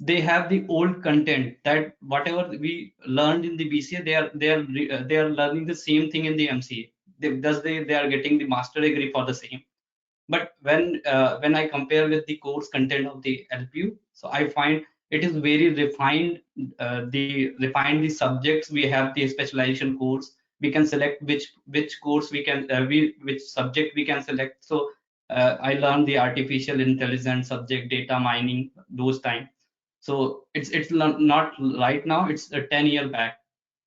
they have the old content that whatever we learned in the BCA, they are learning the same thing in the MCA. They are getting the master degree for the same. But when I compare with the course content of the LPU, so I find it is very refined. The subjects. We have the specialization course. We can select which course we can which subject we can select. So I learned the artificial intelligence subject, data mining, those time. So it's not right now. It's a 10-year back.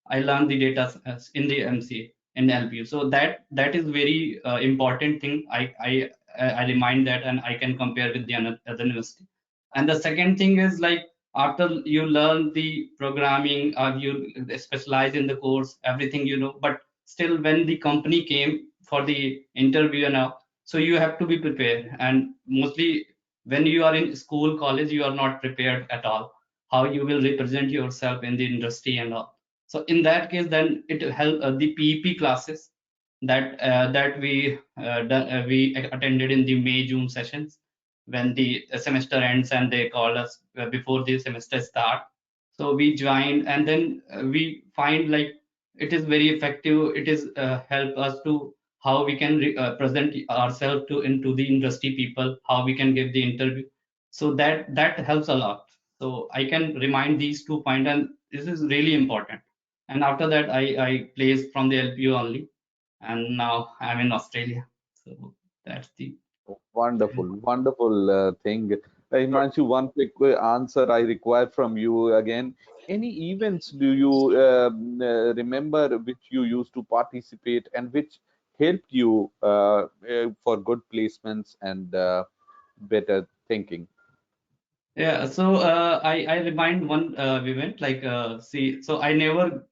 I learned the data in the MCA in LPU. So that is very important thing. I remind that, and I can compare with the other university. And the second thing is like, after you learn the programming, you specialize in the course, everything you know, but still when the company came for the interview now, so you have to be prepared. And mostly when you are in school, college, you are not prepared at all. How you will represent yourself in the industry and all. So in that case, then it help the PEP classes that we attended in the May-June sessions, when the semester ends and they call us before the semester start. So we joined, and then we find like it is very effective. It is help us to how we can present ourselves to into the industry people, how we can give the interview. So that helps a lot. So I can remind these 2 points, and this is really important. And after that, I placed from the LPU only, and now I'm in Australia. So that's the Wonderful, wonderful thing. Good. Himanshu, one quick answer I require from you again. Any events do you remember which you used to participate and which helped you for good placements and better thinking? yeah. So I remind one event like see. So I never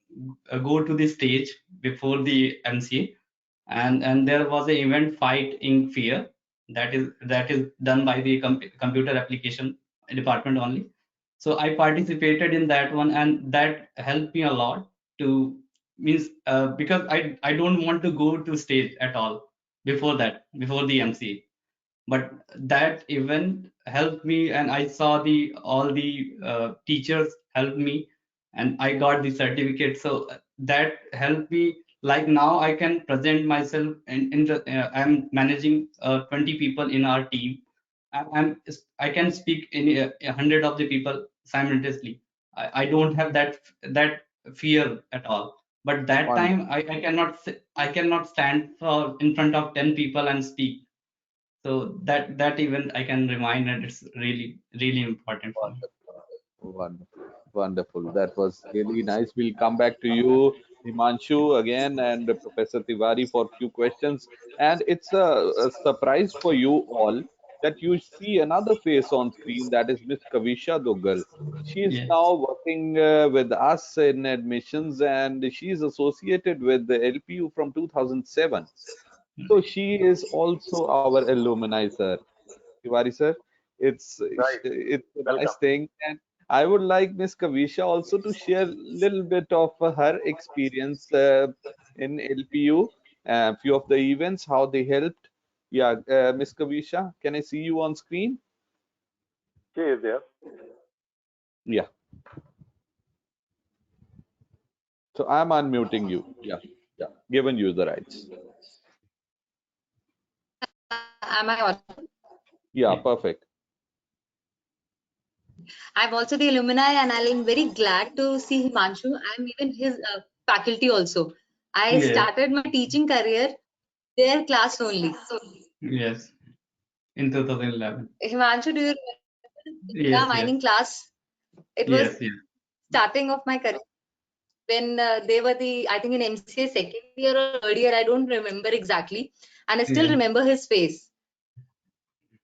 go to the stage before the MCA, and there was an event, Fighting Fear, that is done by the computer application department only. So I participated in that one, and that helped me a lot to means because I don't want to go to stage at all before the MCA. But that event helped me, and I saw the all the teachers helped me, and I got the certificate. So that helped me. Like now I can present myself, in the, I'm managing 20 people in our team. I can speak in 100 of the people simultaneously. I don't have that fear at all. But that time Wonderful. I cannot stand for in front of 10 people and speak. So that event I can remind, and it's really important for me. Wonderful, wonderful. That was really nice. We'll come back to you, Himanshu, again, and Professor Tiwari for a few questions. And it's a surprise for you all that you see another face on screen, that is Miss Kavisha Duggal. She is Yes. now working with us in admissions, and she is associated with the LPU from 2007. So she is also our alumni, sir. Tiwari sir, Right. it's a Welcome. nice thing, and I would like Miss Kavisha also to share a little bit of her experience in LPU, a few of the events, how they helped. Yeah, Miss Kavisha, can I see you on screen? She is there. Yeah, so I'm unmuting you. Yeah, yeah, giving you the rights. Am I audible? Yeah, Yeah. perfect. I'm also the alumni, and I'm very glad to see Himanshu. I'm even his faculty also. I Yes. started my teaching career their class only. Yes. In 2011. Himanshu, do you remember the data Yes. Yes. mining class? It was Yes. Yes. starting of my career when they were I think in MCA second year or third year. I don't remember exactly, and I still Yeah. remember his face.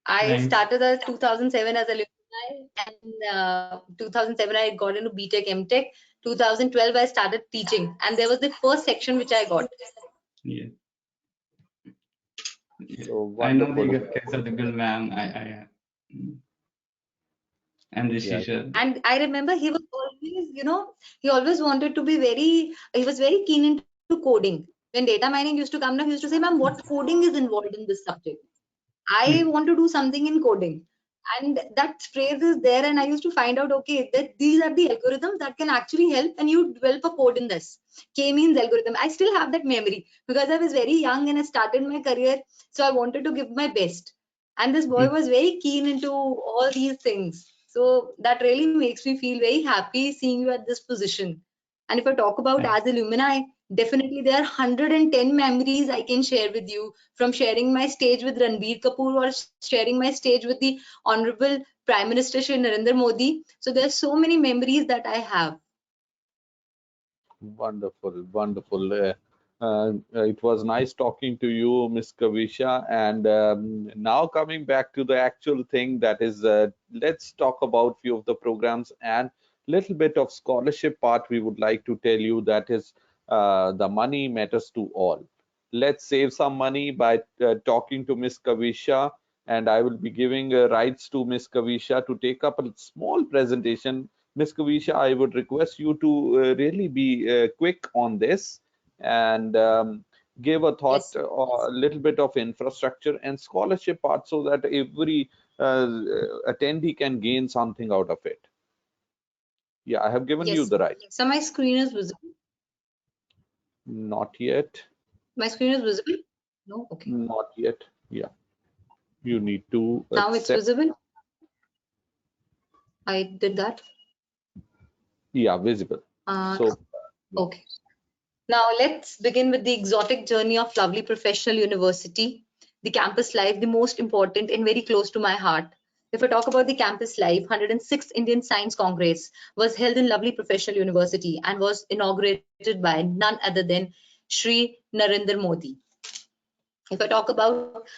I Thanks. started as 2007 as a alumni, and 2007 I got into BTech, MTech. 2012 I started teaching, and there was the first section which I got. Yeah. Yeah. So I know the wonderful. Kaisa Duggal ma'am. And Rishi Yeah, sir. And I remember he was always, he always wanted to be he was very keen into coding. When data mining used to come, he used to say, "Ma'am, what coding is involved in this subject? I want to do something in coding." And that phrase is there, and I used to find out, okay, that these are the algorithms that can actually help, and you develop a code in this. K means algorithm. I still have that memory because I was very young and I started my career, so I wanted to give my best. And this boy was very keen into all these things. So that really makes me feel very happy seeing you at this position. And if I talk about as alumni, definitely there are 110 memories I can share with you, from sharing my stage with Ranbir Kapoor or sharing my stage with the Honorable Prime Minister Shri Narendra Modi. So there are so many memories that I have. Wonderful, wonderful. It was nice talking to you, Miss Kavisha. And now coming back to the actual thing, that is, let's talk about few of the programs and little bit of scholarship part. We would like to tell you that is, the money matters to all. Let's save some money by talking to Miss Kavisha, and I will be giving rights to Miss Kavisha to take up a small presentation. Ms. Kavisha, I would request you to really be quick on this and give a thought, Yes. a little bit of infrastructure and scholarship part, so that every attendee can gain something out of it. Yeah, I have given you Yes. the right. So my screen is visible. Not yet. My screen is visible? No? Okay. Not yet. Yeah, you need to Now it's accept. visible. I did that. Yeah, visible. So, yeah. Okay. Now let's begin with the exotic journey of lovely professional university, the campus life, the most important and very close to my heart. If I talk about the campus life, 106th Indian Science Congress was held in lovely professional university and was inaugurated by none other than Shri Narendra Modi. If I talk about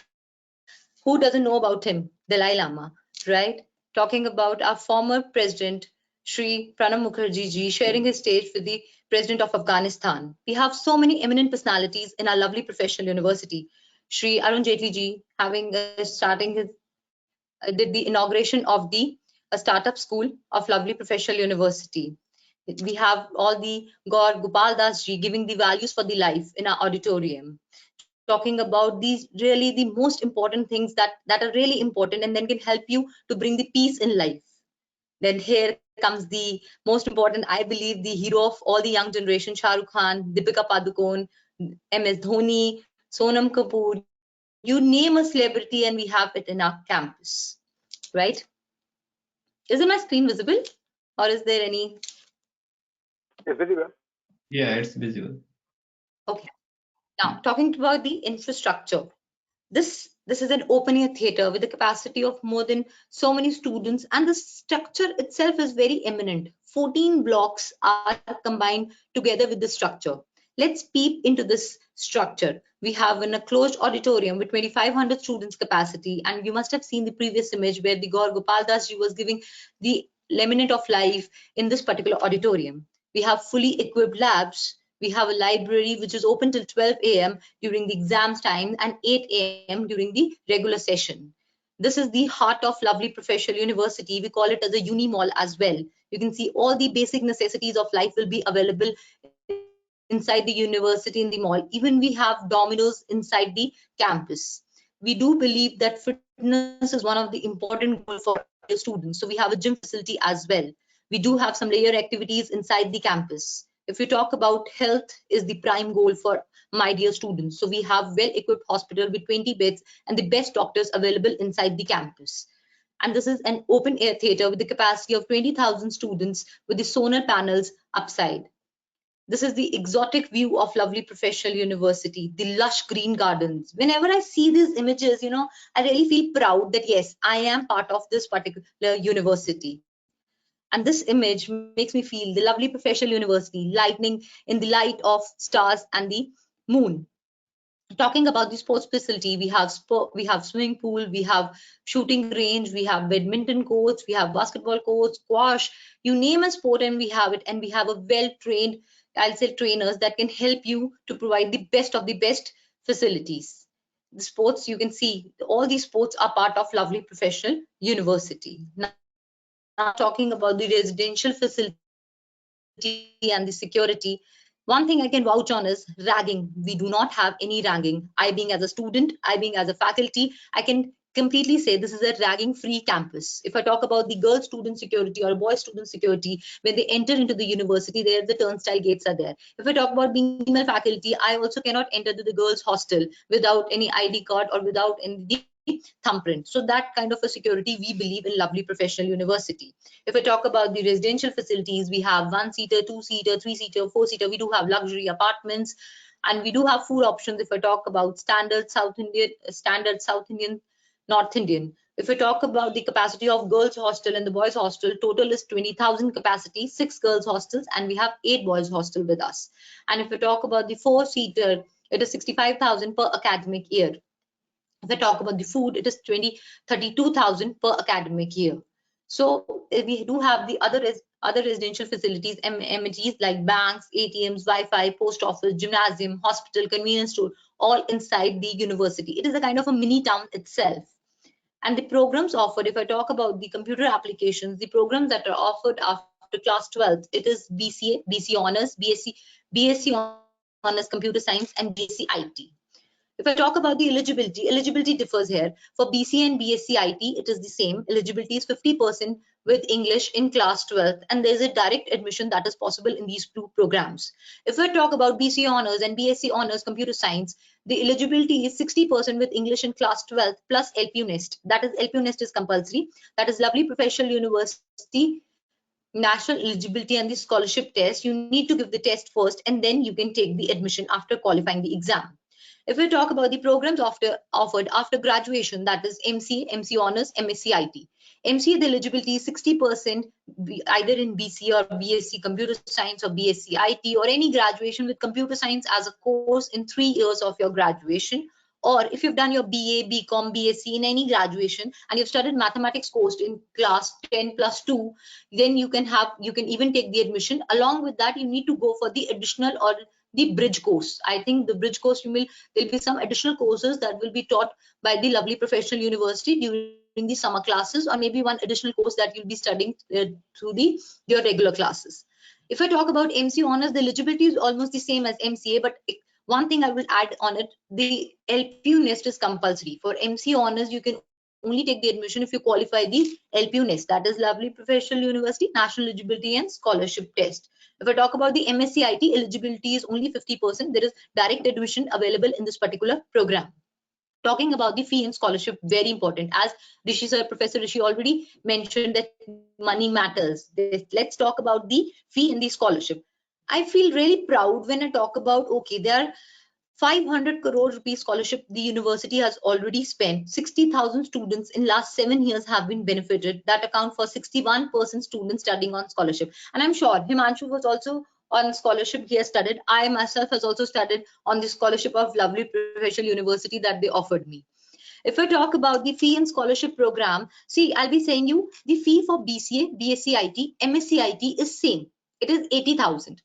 who doesn't know about him, Dalai Lama, right? Talking about our former president, Shri Pranab Mukherjee ji, sharing his stage with the president of Afghanistan. We have so many eminent personalities in our lovely professional university. Shri Arun Jaitley ji having starting his did the inauguration of the startup school of lovely professional university. We have all the Gaur Gopal Das ji giving the values for the life in our auditorium, talking about these really the most important things that are really important and then can help you to bring the peace in life. Then here comes the most important, I believe, the hero of all the young generation, Shah Rukh Khan, Deepika Padukone, MS Dhoni, Sonam Kapoor, you name a celebrity and we have it in our campus, right? Is my screen visible or is there any? It's visible. Yeah, it's visible. Okay. Now talking about the infrastructure. This is an open air theater with a capacity of more than so many students, and the structure itself is very eminent. 14 blocks are combined together with the structure. Let's peep into this structure. We have in a closed auditorium with 2500 students capacity, and you must have seen the previous image where the Gaur Gopal Das ji was giving the laminate of life in this particular auditorium. We have fully equipped labs. We have a library which is open till 12 a.m. during the exams time and 8 a.m. during the regular session. This is the heart of lovely professional university. We call it as a uni mall as well. You can see all the basic necessities of life will be available inside the university in the mall. Even we have Domino's inside the campus. We do believe that fitness is one of the important goal for students. So we have a gym facility as well. We do have some layer activities inside the campus. If you talk about health is the prime goal for my dear students. So we have well-equipped hospital with 20 beds and the best doctors available inside the campus. And this is an open air theater with the capacity of 20,000 students with the solar panels upside. This is the exotic view of lovely professional university, the lush green gardens. Whenever I see these images, I really feel proud that yes, I am part of this particular university. And this image makes me feel the lovely professional university lightning in the light of stars and the moon. Talking about the sports facility, we have swimming pool, we have shooting range, we have badminton courts, we have basketball courts, squash, you name a sport and we have it. And we have a well trained, I'll say, trainers that can help you to provide the best of the best facilities. The sports, you can see all these sports are part of lovely professional university. Now talking about the residential facility and the security, one thing I can vouch on is ragging. We do not have any ragging. I being as a student, I being as a faculty, I can completely say this is a ragging free campus. If I talk about the girl student security or boy student security, when they enter into the university, there the turnstile gates are there. If I talk about being female faculty, I also cannot enter to the girls hostel without any ID card or without any the thumbprint. So that kind of a security we believe in Lovely Professional University. If I talk about the residential facilities, we have 1-seater, 2-seater, 3-seater, 4-seater. We do have luxury apartments, and we do have food options. If I talk about standard South Indian, North Indian. If we talk about the capacity of girls hostel and the boys hostel, total is 20,000 capacity, 6 girls hostels, and we have 8 boys hostel with us. And if we talk about the 4-seater, it is 65,000 per academic year. If I talk about the food, it is 32,000 per academic year. So we do have the other residential facilities, amenities like banks, ATMs, Wi-Fi, post office, gymnasium, hospital, convenience store, all inside the university. It is a kind of a mini town itself. And the programs offered, if I talk about the computer applications, the programs that are offered after class 12th, it is BCA, BC Honors, BSc Honors Computer Science, and BSc IT. If I talk about the eligibility differs here. For BCA and BSc IT, it is the same. Eligibility is 50% with English in class 12th, and there is a direct admission that is possible in these two programs. If I talk about BC Honors and BSc Honors Computer Science, the eligibility is 60% with English in class 12th plus LPU Nest. That is, LPU Nest is compulsory. That is Lovely Professional University National Eligibility and the Scholarship Test. You need to give the test first, and then you can take the admission after qualifying the exam. If we talk about the programs offered after graduation, that is MCA, MC Honors, MSc IT. MCA, the eligibility is 60% either in BC or BSc Computer Science or BSc IT, or any graduation with Computer Science as a course in 3 years of your graduation. Or if you've done your BA, BCom, BSc in any graduation, and you've studied mathematics course in class 10 plus 2, then you can even take the admission. Along with that, you need to go for the additional or the bridge course. I think the bridge course, there'll be some additional courses that will be taught by the Lovely Professional University during the summer classes, or maybe one additional course that you'll be studying through your regular classes. If I talk about MC Honors, the eligibility is almost the same as MCA, but one thing I will add on it, the LPU Nest is compulsory. For MC Honors, you can only take the admission if you qualify the LPU Nest, that is Lovely Professional University National Eligibility and Scholarship Test. If I talk about the MSc IT, eligibility is only 50%. There is direct admission available in this particular program. Talking about the fee and scholarship, very important. As Professor Rishi already mentioned that money matters. Let's talk about the fee and the scholarship. I feel really proud when I talk about, okay, there are 500 crore rupees scholarship the university has already spent. 60,000 students in last 7 years have been benefited. That account for 61% students studying on scholarship. And I'm sure Himanshu was also on scholarship. He has studied. I myself has also studied on the scholarship of Lovely Professional University that they offered me. If I talk about the fee and scholarship program, see, I'll be saying you the fee for BCA, BSc IT, MSc IT is same. It is 80,000.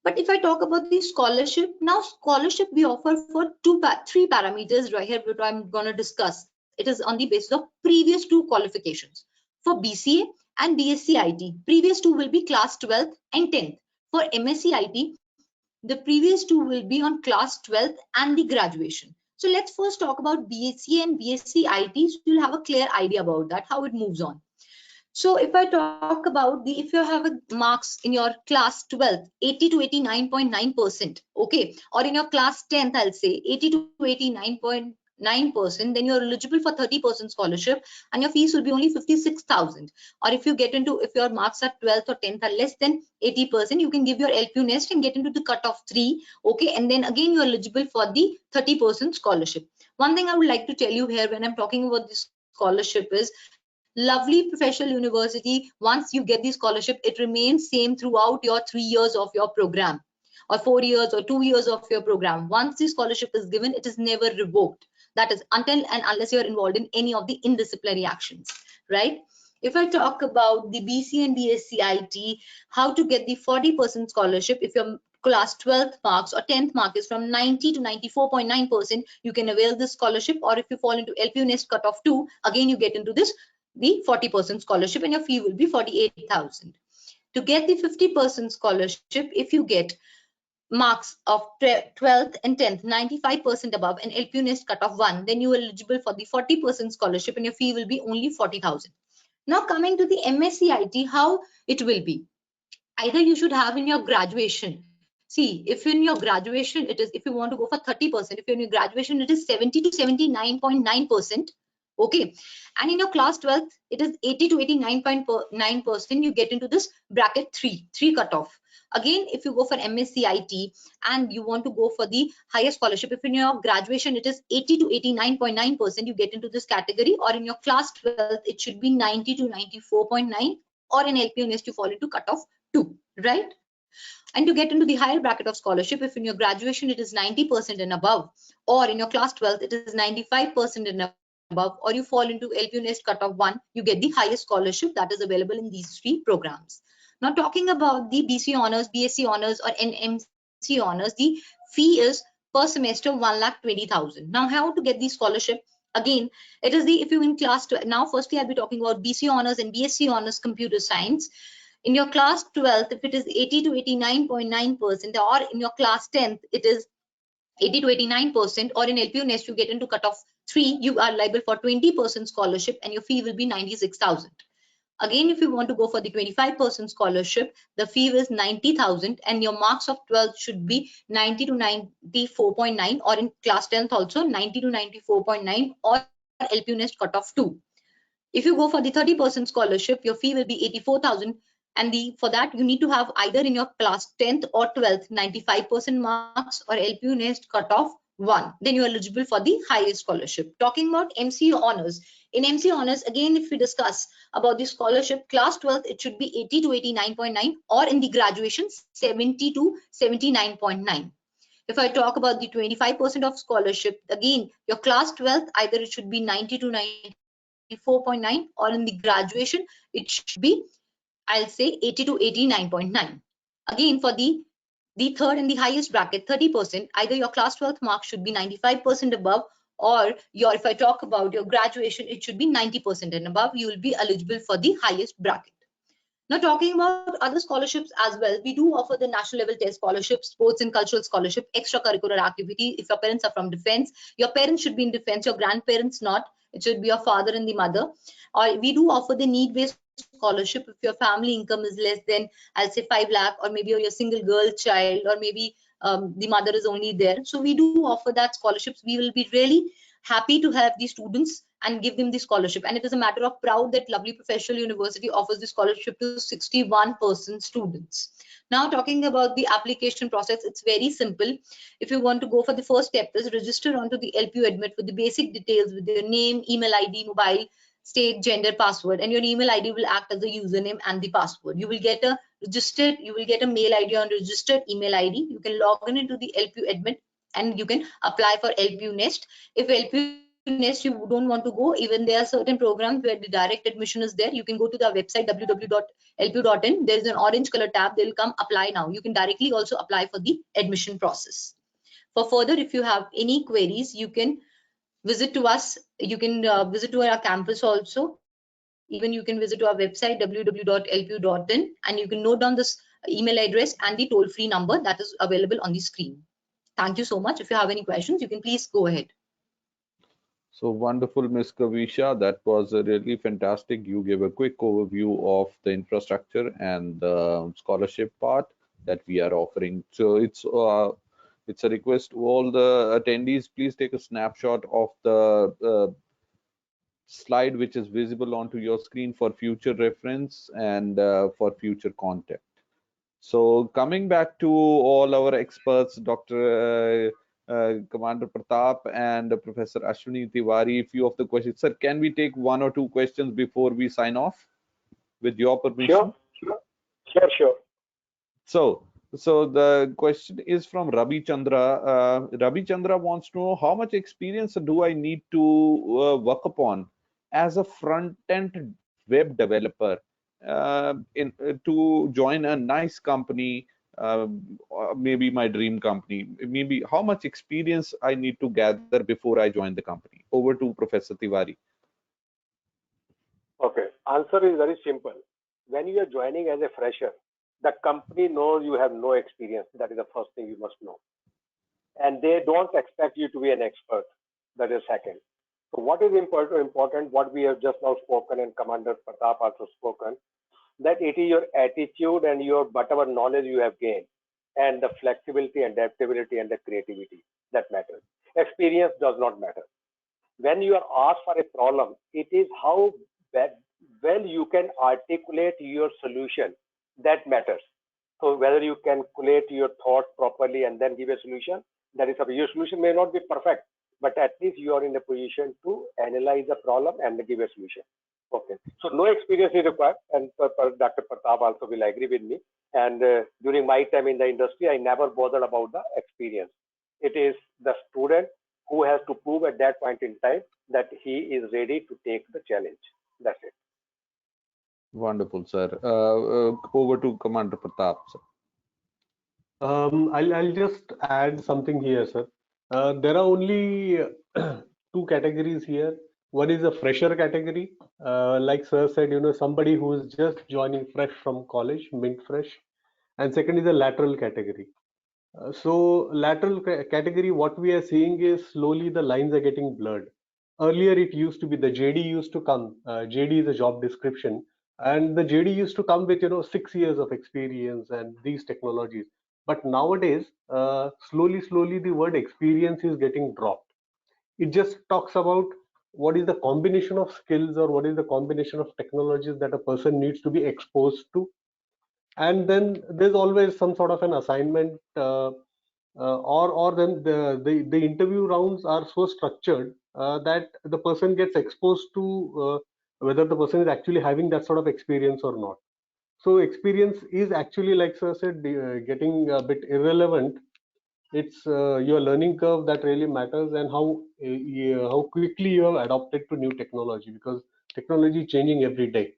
But if I talk about the scholarship, now scholarship we offer for 3 parameters right here, which I'm going to discuss. It is on the basis of previous 2 qualifications. For BCA and BSc IT, previous 2 will be class 12th and 10th. For MSc IT, the previous 2 will be on class 12th and the graduation. So let's first talk about BSc and BSc IT, so you'll have a clear idea about that, how it moves on. So if I talk about if you have a marks in your class 12th, 80 to 89.9%, okay, or in your class 10th, I'll say 80 to 89.9%, then you're eligible for 30% scholarship, and your fees will be only 56,000. Or if your marks are 12th or 10th are less than 80%, you can give your LPU Nest and get into the cutoff 3, okay, and then again you're eligible for the 30% scholarship. One thing I would like to tell you here when I'm talking about this scholarship is, Lovely Professional University, once you get the scholarship, it remains same throughout your 3 years of your program, or 4 years or 2 years of your program. Once the scholarship is given, it is never revoked. That is until and unless you're involved in any of the indisciplinary actions, right? If I talk about the BC and BSc IT, how to get the 40% scholarship, if your class 12th marks or 10th mark is from 90 to 94.9%, you can avail this scholarship. Or if you fall into LPU Nest cutoff 2, again you get into the 40% scholarship, and your fee will be 48,000. To get the 50% scholarship, if you get marks of 12th and 10th 95% above and LPU Nest cutoff 1, then you are eligible for the 40% scholarship, and your fee will be only 40,000. Now coming to the MSc IT, how it will be. Either you should have in your graduation. See, if in your graduation it is, if you want to go for 30%, if in your graduation it is 70 to 79.9%, Okay, and in your class 12th, it is 80 to 89.9%. You get into this bracket 3 cutoff. Again, if you go for MSc and you want to go for the higher scholarship, if in your graduation it is 80 to 89.9%, you get into this category, or in your class 12th it should be 90 to 94.9, or in LP Unist you fall into cutoff 2, right? And to get into the higher bracket of scholarship, if in your graduation it is 90% and above, or in your class 12th it is 95% and above, or you fall into LP Unist cutoff 1, you get the highest scholarship that is available in these 3 programs. Now talking about the BC honors, BSc honors, or NMC honors, the fee is per semester 1,20,000. Now how to get the scholarship? Again, it is the, if you in class 12, now firstly I'll be talking about BC honors and BSc honors computer science. In your class 12th, if it is 80 to 89.9%, or in your class 10th, it is 80 to 89%, or in LPU Nest, you get into cutoff 3, you are liable for 20% scholarship and your fee will be 96,000. Again, if you want to go for the 25% scholarship, the fee is 90,000 and your marks of 12th should be 90 to 94.9, or in class 10th also 90 to 94.9, or LPU Nest cutoff 2. If you go for the 30% scholarship, your fee will be 84,000, and for that you need to have either in your class 10th or 12th 95% marks, or LPU Nest cutoff 1. Then you are eligible for the highest scholarship. Talking about MC honors. In MC honors, again, if we discuss about the scholarship, class 12th it should be 80 to 89.9, or in the graduation 70 to 79.9. If I talk about the 25% of scholarship, again, your class 12th, either it should be 90 to 94.9, or in the graduation it should be, I'll say, 80 to 89.9. Again, for the third and the highest bracket, 30%, either your class 12th mark should be 95% above, or your, if I talk about your graduation, it should be 90% and above. You will be eligible for the highest bracket. Now talking about other scholarships as well, we do offer the national level test scholarship, sports and cultural scholarship, extracurricular activity. If your parents are from defense, your parents should be in defense, your grandparents not. It should be your father and the mother. Or we do offer the need-based scholarship if your family income is less than, I'll say, 5 lakh, or maybe you're a single girl child, or maybe the mother is only there. So we do offer that scholarships. We will be really happy to have these students and give them the scholarship. And it is a matter of proud that Lovely Professional University offers the scholarship to 61% students. Now talking about the application process, it's very simple. If you want to go for the first step is register onto the LPU Admit with the basic details, with your name, email ID, mobile, state, gender, password, and your email ID will act as the username and the password. You will get a mail ID on registered email ID. You can log in into the LPU Admit and you can apply for LPU Nest. If LPU Nest you don't want to go, even there are certain programs where the direct admission is there. You can go to the website www.lpu.in. There is an orange color tab. They will come apply now. You can directly also apply for the admission process. For further, if you have any queries, you can visit to us. You can visit to our campus also. Even you can visit to our website www.lpu.in, and you can note down this email address and the toll-free number that is available on the screen. Thank you so much. If you have any questions, you can please go ahead. So wonderful, Ms. Kavisha. That was really fantastic. You gave a quick overview of the infrastructure and the scholarship part that we are offering. So it's a request to all the attendees. Please take a snapshot of the slide which is visible onto your screen for future reference and for future content. So coming back to all our experts, Dr. Commander Pratap and Professor Ashwini Tiwari, a few of the questions. Sir, can we take 1 or 2 questions before we sign off? With your permission. Sure. So the question is from Ravi Chandra. Ravi Chandra wants to know, how much experience do I need to work upon as a front-end web developer to join a nice company, maybe my dream company? Maybe how much experience I need to gather before I join the company? Over to Professor Tiwari. Okay, answer is very simple. When you are joining as a fresher, the company knows you have no experience. That is the first thing you must know. And they don't expect you to be an expert. That is second. So what is important, what we have just now spoken and Commander Pratap also spoken, that it is your attitude and your whatever knowledge you have gained and the flexibility, adaptability, and the creativity that matters. Experience does not matter. when you are asked for a problem, it is how well you can articulate your solution that matters. So whether you can collate your thoughts properly and then give a solution, that is your solution may not be perfect, but at least you are in a position to analyze the problem and give a solution. Okay, so no experience is required, and Dr. Pratap also will agree with me. And during my time in the industry, I never bothered about the experience. It is the student who has to prove at that point in time that he is ready to take the challenge. That's it. Wonderful, sir. Over to Commander Pratap, sir. I'll just add something here, sir. There are only two categories here. One is a fresher category, like sir said, somebody who is just joining fresh from college, mint fresh, and second is a lateral category. So lateral category, what we are seeing is slowly the lines are getting blurred. Earlier, it used to be the JD used to come. JD is a job description, and the JD used to come with 6 years of experience and these technologies. But nowadays, slowly, the word experience is getting dropped. It just talks about what is the combination of skills or what is the combination of technologies that a person needs to be exposed to, and then there's always some sort of an assignment, or then the interview rounds are so structured that the person gets exposed to whether the person is actually having that sort of experience or not. So experience is actually, like sir said, getting a bit irrelevant. It's your learning curve that really matters, and how quickly you have adopted to new technology, because technology is changing every day.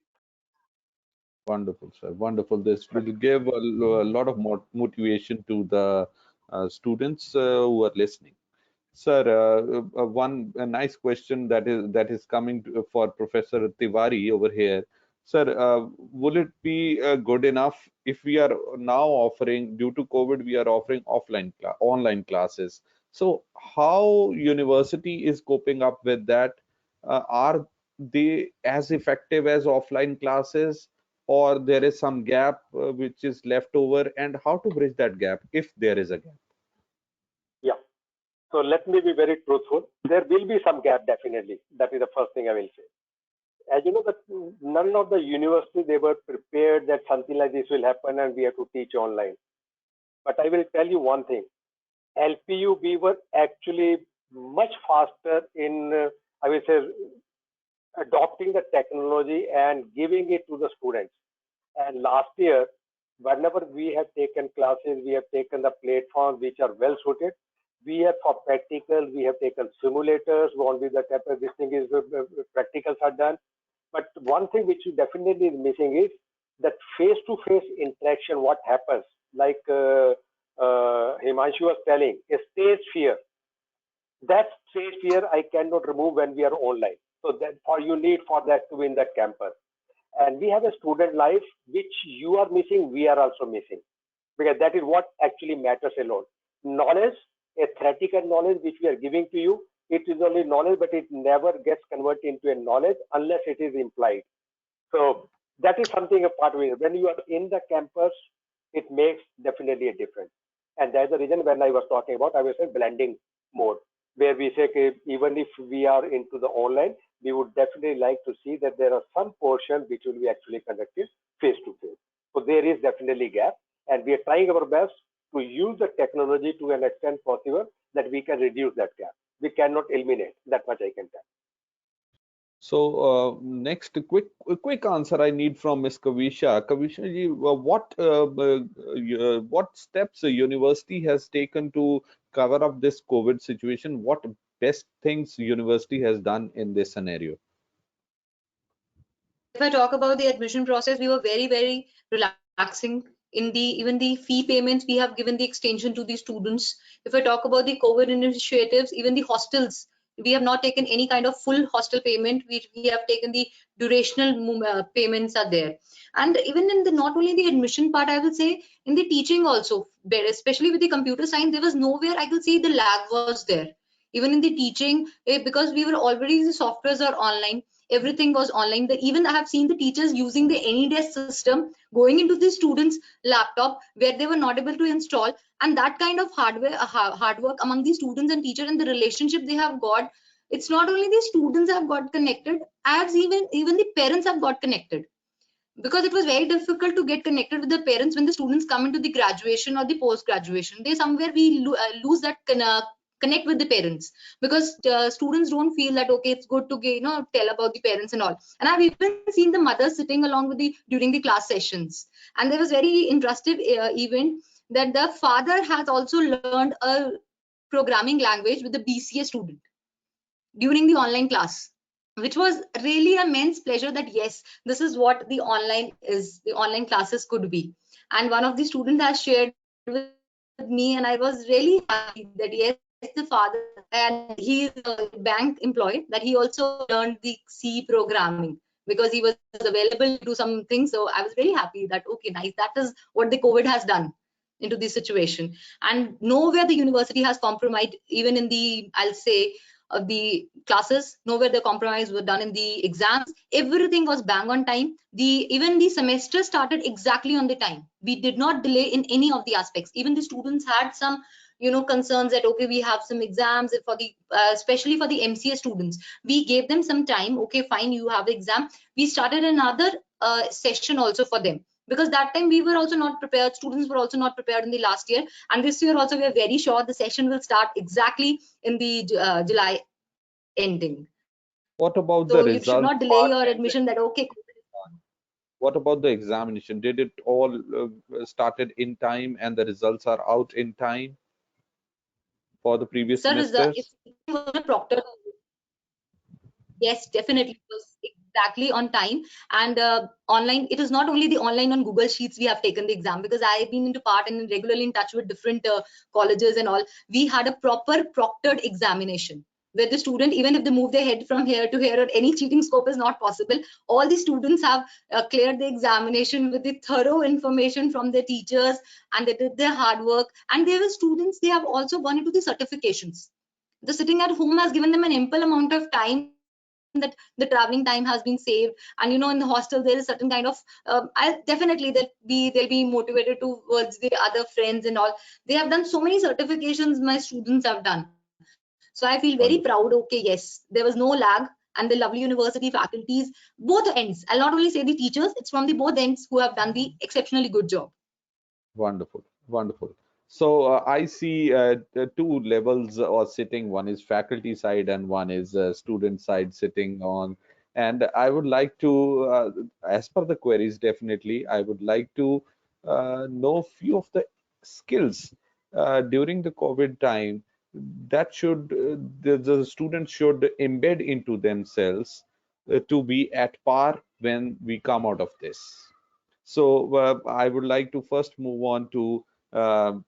Wonderful, sir. Wonderful. This will give a lot of motivation to the students who are listening. Sir, one a nice question that is coming for Professor Tiwari over here. Sir, will it be good enough if we are now offering, due to COVID, we are offering online classes? So, how university is coping up with that? Are they as effective as offline classes, or there is some gap which is left over, and how to bridge that gap if there is a gap? Yeah. So let me be very truthful. There will be some gap, definitely. That is the first thing I will say. As you know, that none of the universities, they were prepared that something like this will happen and we have to teach online. But I will tell you one thing. LPU, we were actually much faster in, I will say, adopting the technology and giving it to the students. And last year, whenever we have taken classes, we have taken the platforms which are well suited. We have for practical, we have taken simulators, only the type of this thing is practicals are done. But one thing which definitely is missing is that face-to-face interaction, what happens, like Himanshu was telling, a stage fear. That stage fear I cannot remove when we are online. So that for you need for that to be in that campus. And we have a student life which you are missing, we are also missing, because that is what actually matters a lot. Knowledge, a theoretical knowledge which we are giving to you, it is only knowledge, but it never gets converted into a knowledge unless it is implied. So that is something apart of it. When you are in the campus, it makes definitely a difference. And that's the reason when I was talking about, I was saying blending mode, where we say, okay, even if we are into the online, we would definitely like to see that there are some portions which will be actually conducted face to face. So there is definitely gap, and we are trying our best to use the technology to an extent possible that we can reduce that gap. We cannot eliminate, that much I can tell. So next, a quick answer I need from Ms. Kavisha. Kavisha ji, what steps the university has taken to cover up this COVID situation? What best things university has done in this scenario? If I talk about the admission process, we were very relaxing in the even the fee payments. We have given the extension to the students. If I talk about the COVID initiatives, even the hostels, we have not taken any kind of full hostel payment. We have taken the durational payments are there. And even in the not only the admission part, I will say in the teaching also, especially with the computer science, there was nowhere I could see the lag was there. Even in the teaching, because we were already, the softwares are online, everything was online. Even I have seen the teachers using the AnyDesk system, going into the students' laptop where they were not able to install, and that kind of hard work among the students and teachers, and the relationship they have got, it's not only the students have got connected, as even the parents have got connected, because it was very difficult to get connected with the parents when the students come into the graduation or the post graduation. They somewhere we lose that connect with the parents, because students don't feel that okay, it's good to tell about the parents and all. And I've even seen the mothers sitting along with the during the class sessions, and there was very interesting event that the father has also learned a programming language with the BCA student during the online class, which was really a immense pleasure that yes, this is what the online is, the online classes could be. And one of the students has shared with me, and I was really happy that yes, the father, and he is a bank employee, that he also learned the C programming because he was available to do some things. So I was very happy that okay, nice, that is what the COVID has done into this situation. And nowhere the university has compromised, even in the, I'll say, the classes, nowhere the compromise were done in the exams. Everything was bang on time. Even the semester started exactly on the time. We did not delay in any of the aspects. Even the students had some concerns that okay, we have some exams for the especially for the MCA students. We gave them some time. Okay, fine, you have the exam. We started another session also for them, because that time we were also not prepared. Students were also not prepared in the last year, and this year also we are very sure the session will start exactly in the July ending. What So about you the should not results delay your part? admission that okay. What about the examination? Did it all started in time and the results are out in time for the previous Sir, semesters? it was a proctor. Yes, definitely. It was exactly on time. And online, it is not only the online on Google Sheets we have taken the exam, because I've been into part and regularly in touch with different colleges and all. We had a proper proctored examination where the student, even if they move their head from here to here, or any cheating scope is not possible, all the students have cleared the examination with the thorough information from their teachers, and they did their hard work. And there were students, they have also gone into the certifications. The sitting at home has given them an ample amount of time, that the traveling time has been saved. And in the hostel there is certain kind of definitely they'll be motivated towards the other friends and all. They have done so many certifications my students have done. So I feel very proud. Okay, Wonderful. yes, there was no lag, and the lovely university faculties, both ends. I'll not only say the teachers, it's from the both ends who have done the exceptionally good job. Wonderful, wonderful. So I see the two levels are sitting. One is faculty side and one is student side sitting on. And I would like to, as per the queries, definitely, I would like to know few of the skills during the COVID time that should the students should embed into themselves to be at par when we come out of this. So I would like to first move on to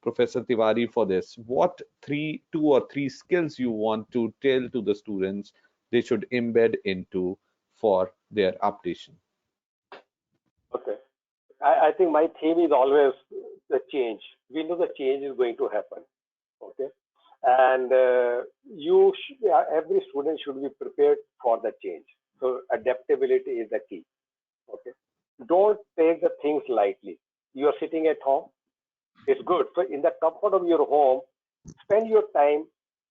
Professor Tiwari for this. What two or three skills you want to tell to the students they should embed into for their updation? Okay. I think my theme is always the change. We know the change is going to happen. Okay. And yeah, every student should be prepared for the change. So adaptability is the key. Okay. Don't take the things lightly. You are sitting at home. It's good. So in the comfort of your home, spend your time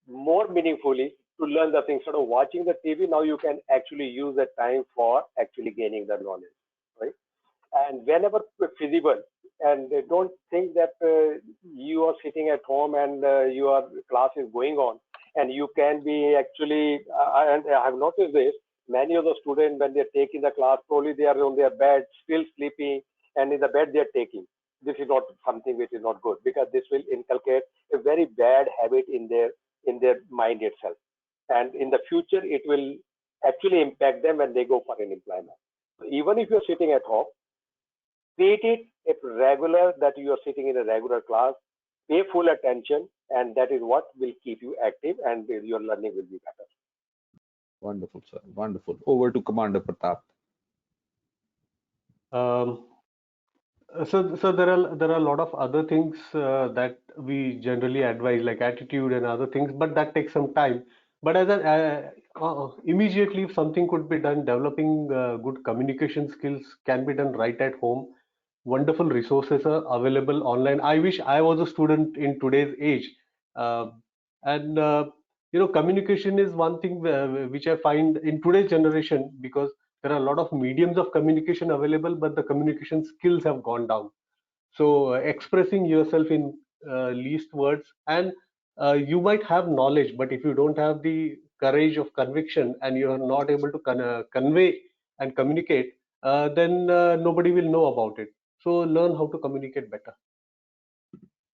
more meaningfully to learn the things. Instead of watching the TV, now you can actually use the time for actually gaining the knowledge. Right. And whenever feasible, and don't think that you are sitting at home and your class is going on, and you can be actually and I have noticed this, many of the students when they're taking the class, probably they are on their bed still sleeping, and in the bed they're taking. This is not something which is not good, because this will inculcate a very bad habit in their mind itself, and in the future it will actually impact them when they go for an employment. So even if you're sitting at home, treat it if regular, that you are sitting in a regular class, pay full attention, and that is what will keep you active, and your learning will be better. Wonderful, sir. Wonderful. Over to Commander Pratap. Um, so there are a lot of other things that we generally advise, like attitude and other things, but that takes some time. But as an immediately, if something could be done, developing good communication skills can be done right at home. Wonderful resources are available online. I wish I was a student in today's age, uh, and communication is one thing which I find in today's generation, because there are a lot of mediums of communication available, but the communication skills have gone down. So expressing yourself in least words, and you might have knowledge, but if you don't have the courage of conviction and you are not able to convey and communicate, then nobody will know about it. So learn how to communicate better.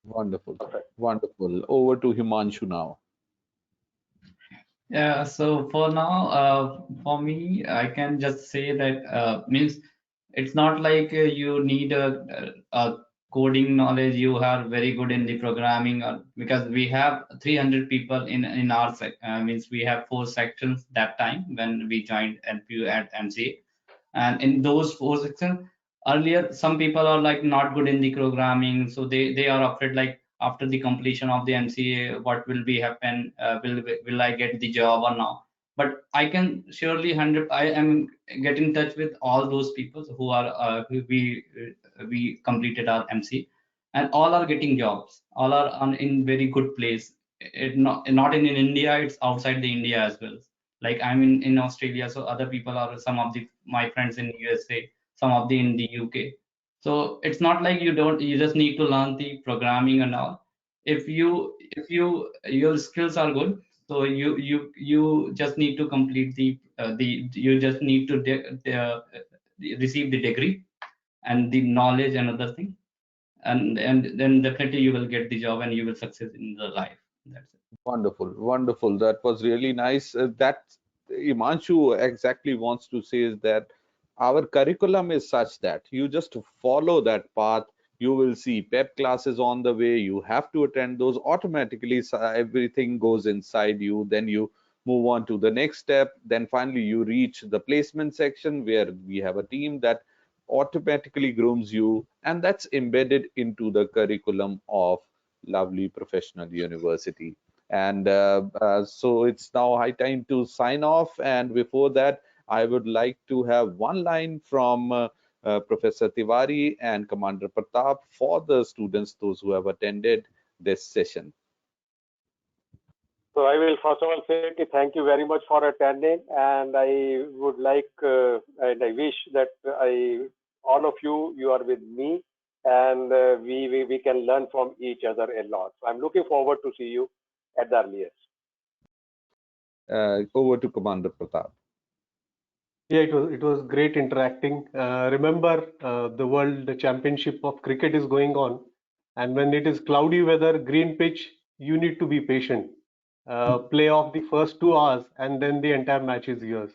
Wonderful, sir. Perfect. Wonderful. Over to Himanshu now. Yeah, so for now, for me, I can just say that means it's not like you need a coding knowledge. You are very good in the programming, or because we have 300 people in our means we have 4 sections that time when we joined NPU at MCA, and in those 4 sections earlier some people are like not good in the programming, so they are afraid like after the completion of the MCA what will be happen, will I get the job or not. But I can surely 100 I am get in touch with all those people who are who we completed our MC, and all are getting jobs, all are in very good place. It not in India, it's outside the India as well. Like I'm in Australia, so other people are some of the my friends in USA, some of the in the UK. So it's not like you just need to learn the programming and all. If you your skills are good, so you just need to complete the you just need to receive the degree and the knowledge and other thing, and then definitely you will get the job and you will succeed in the life. That's it. Wonderful, wonderful. That was really nice. That Imanshu exactly wants to say is that our curriculum is such that you just follow that path. You will see PEP classes on the way. You have to attend those automatically. So everything goes inside you. Then you move on to the next step. Then finally you reach the placement section where we have a team that automatically grooms you, and that's embedded into the curriculum of lovely professional university. And so it's now high time to sign off. And before that, I would like to have one line from Professor Tiwari and Commander Pratap for the students, those who have attended this session. So I will first of all say thank you very much for attending, and I would like and I wish that all of you are with me, and we can learn from each other a lot. So I'm looking forward to see you at the earliest. Over to Commander Pratap. Yeah, it was great interacting. Remember, the World Championship of Cricket is going on, and when it is cloudy weather, green pitch, you need to be patient. Play off the first 2 hours, and then the entire match is yours.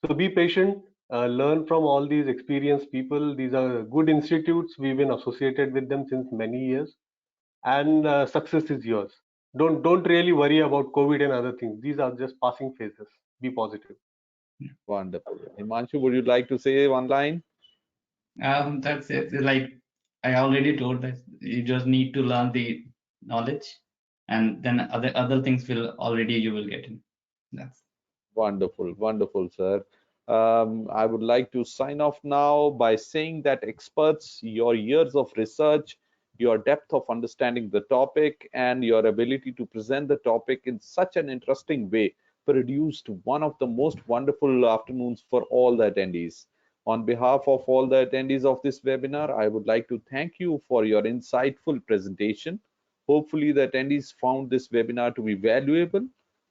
So be patient. Learn from all these experienced people. These are good institutes. We've been associated with them since many years, and success is yours. Don't really worry about COVID and other things. These are just passing phases. Be positive. Wonderful. Himanshu, would you like to say one line? That's it. Like I already told that you just need to learn the knowledge, and then other things will already you will get in. That's Wonderful, wonderful, sir. I would like to sign off now by saying that experts, your years of research, your depth of understanding the topic, and your ability to present the topic in such an interesting way produced one of the most wonderful afternoons for all the attendees. On behalf of all the attendees of this webinar, I would like to thank you for your insightful presentation. Hopefully, the attendees found this webinar to be valuable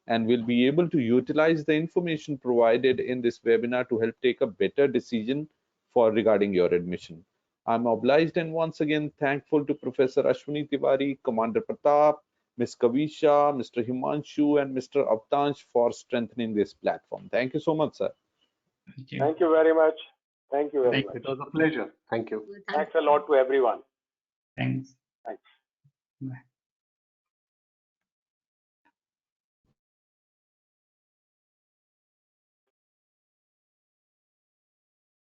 and will be able to utilize the information provided in this webinar to help take a better decision for regarding your admission. I'm obliged and once again thankful to Professor Ashwini Tiwari, Commander Pratap, Ms. Kavisha, Mr. Himanshu, and Mr. Avtansh for strengthening this platform. Thank you so much, sir. thank you. Thank you very much. Thank you very Thank much. It was a pleasure. Thank you. Thanks a lot to everyone. Thanks. Thanks. Bye.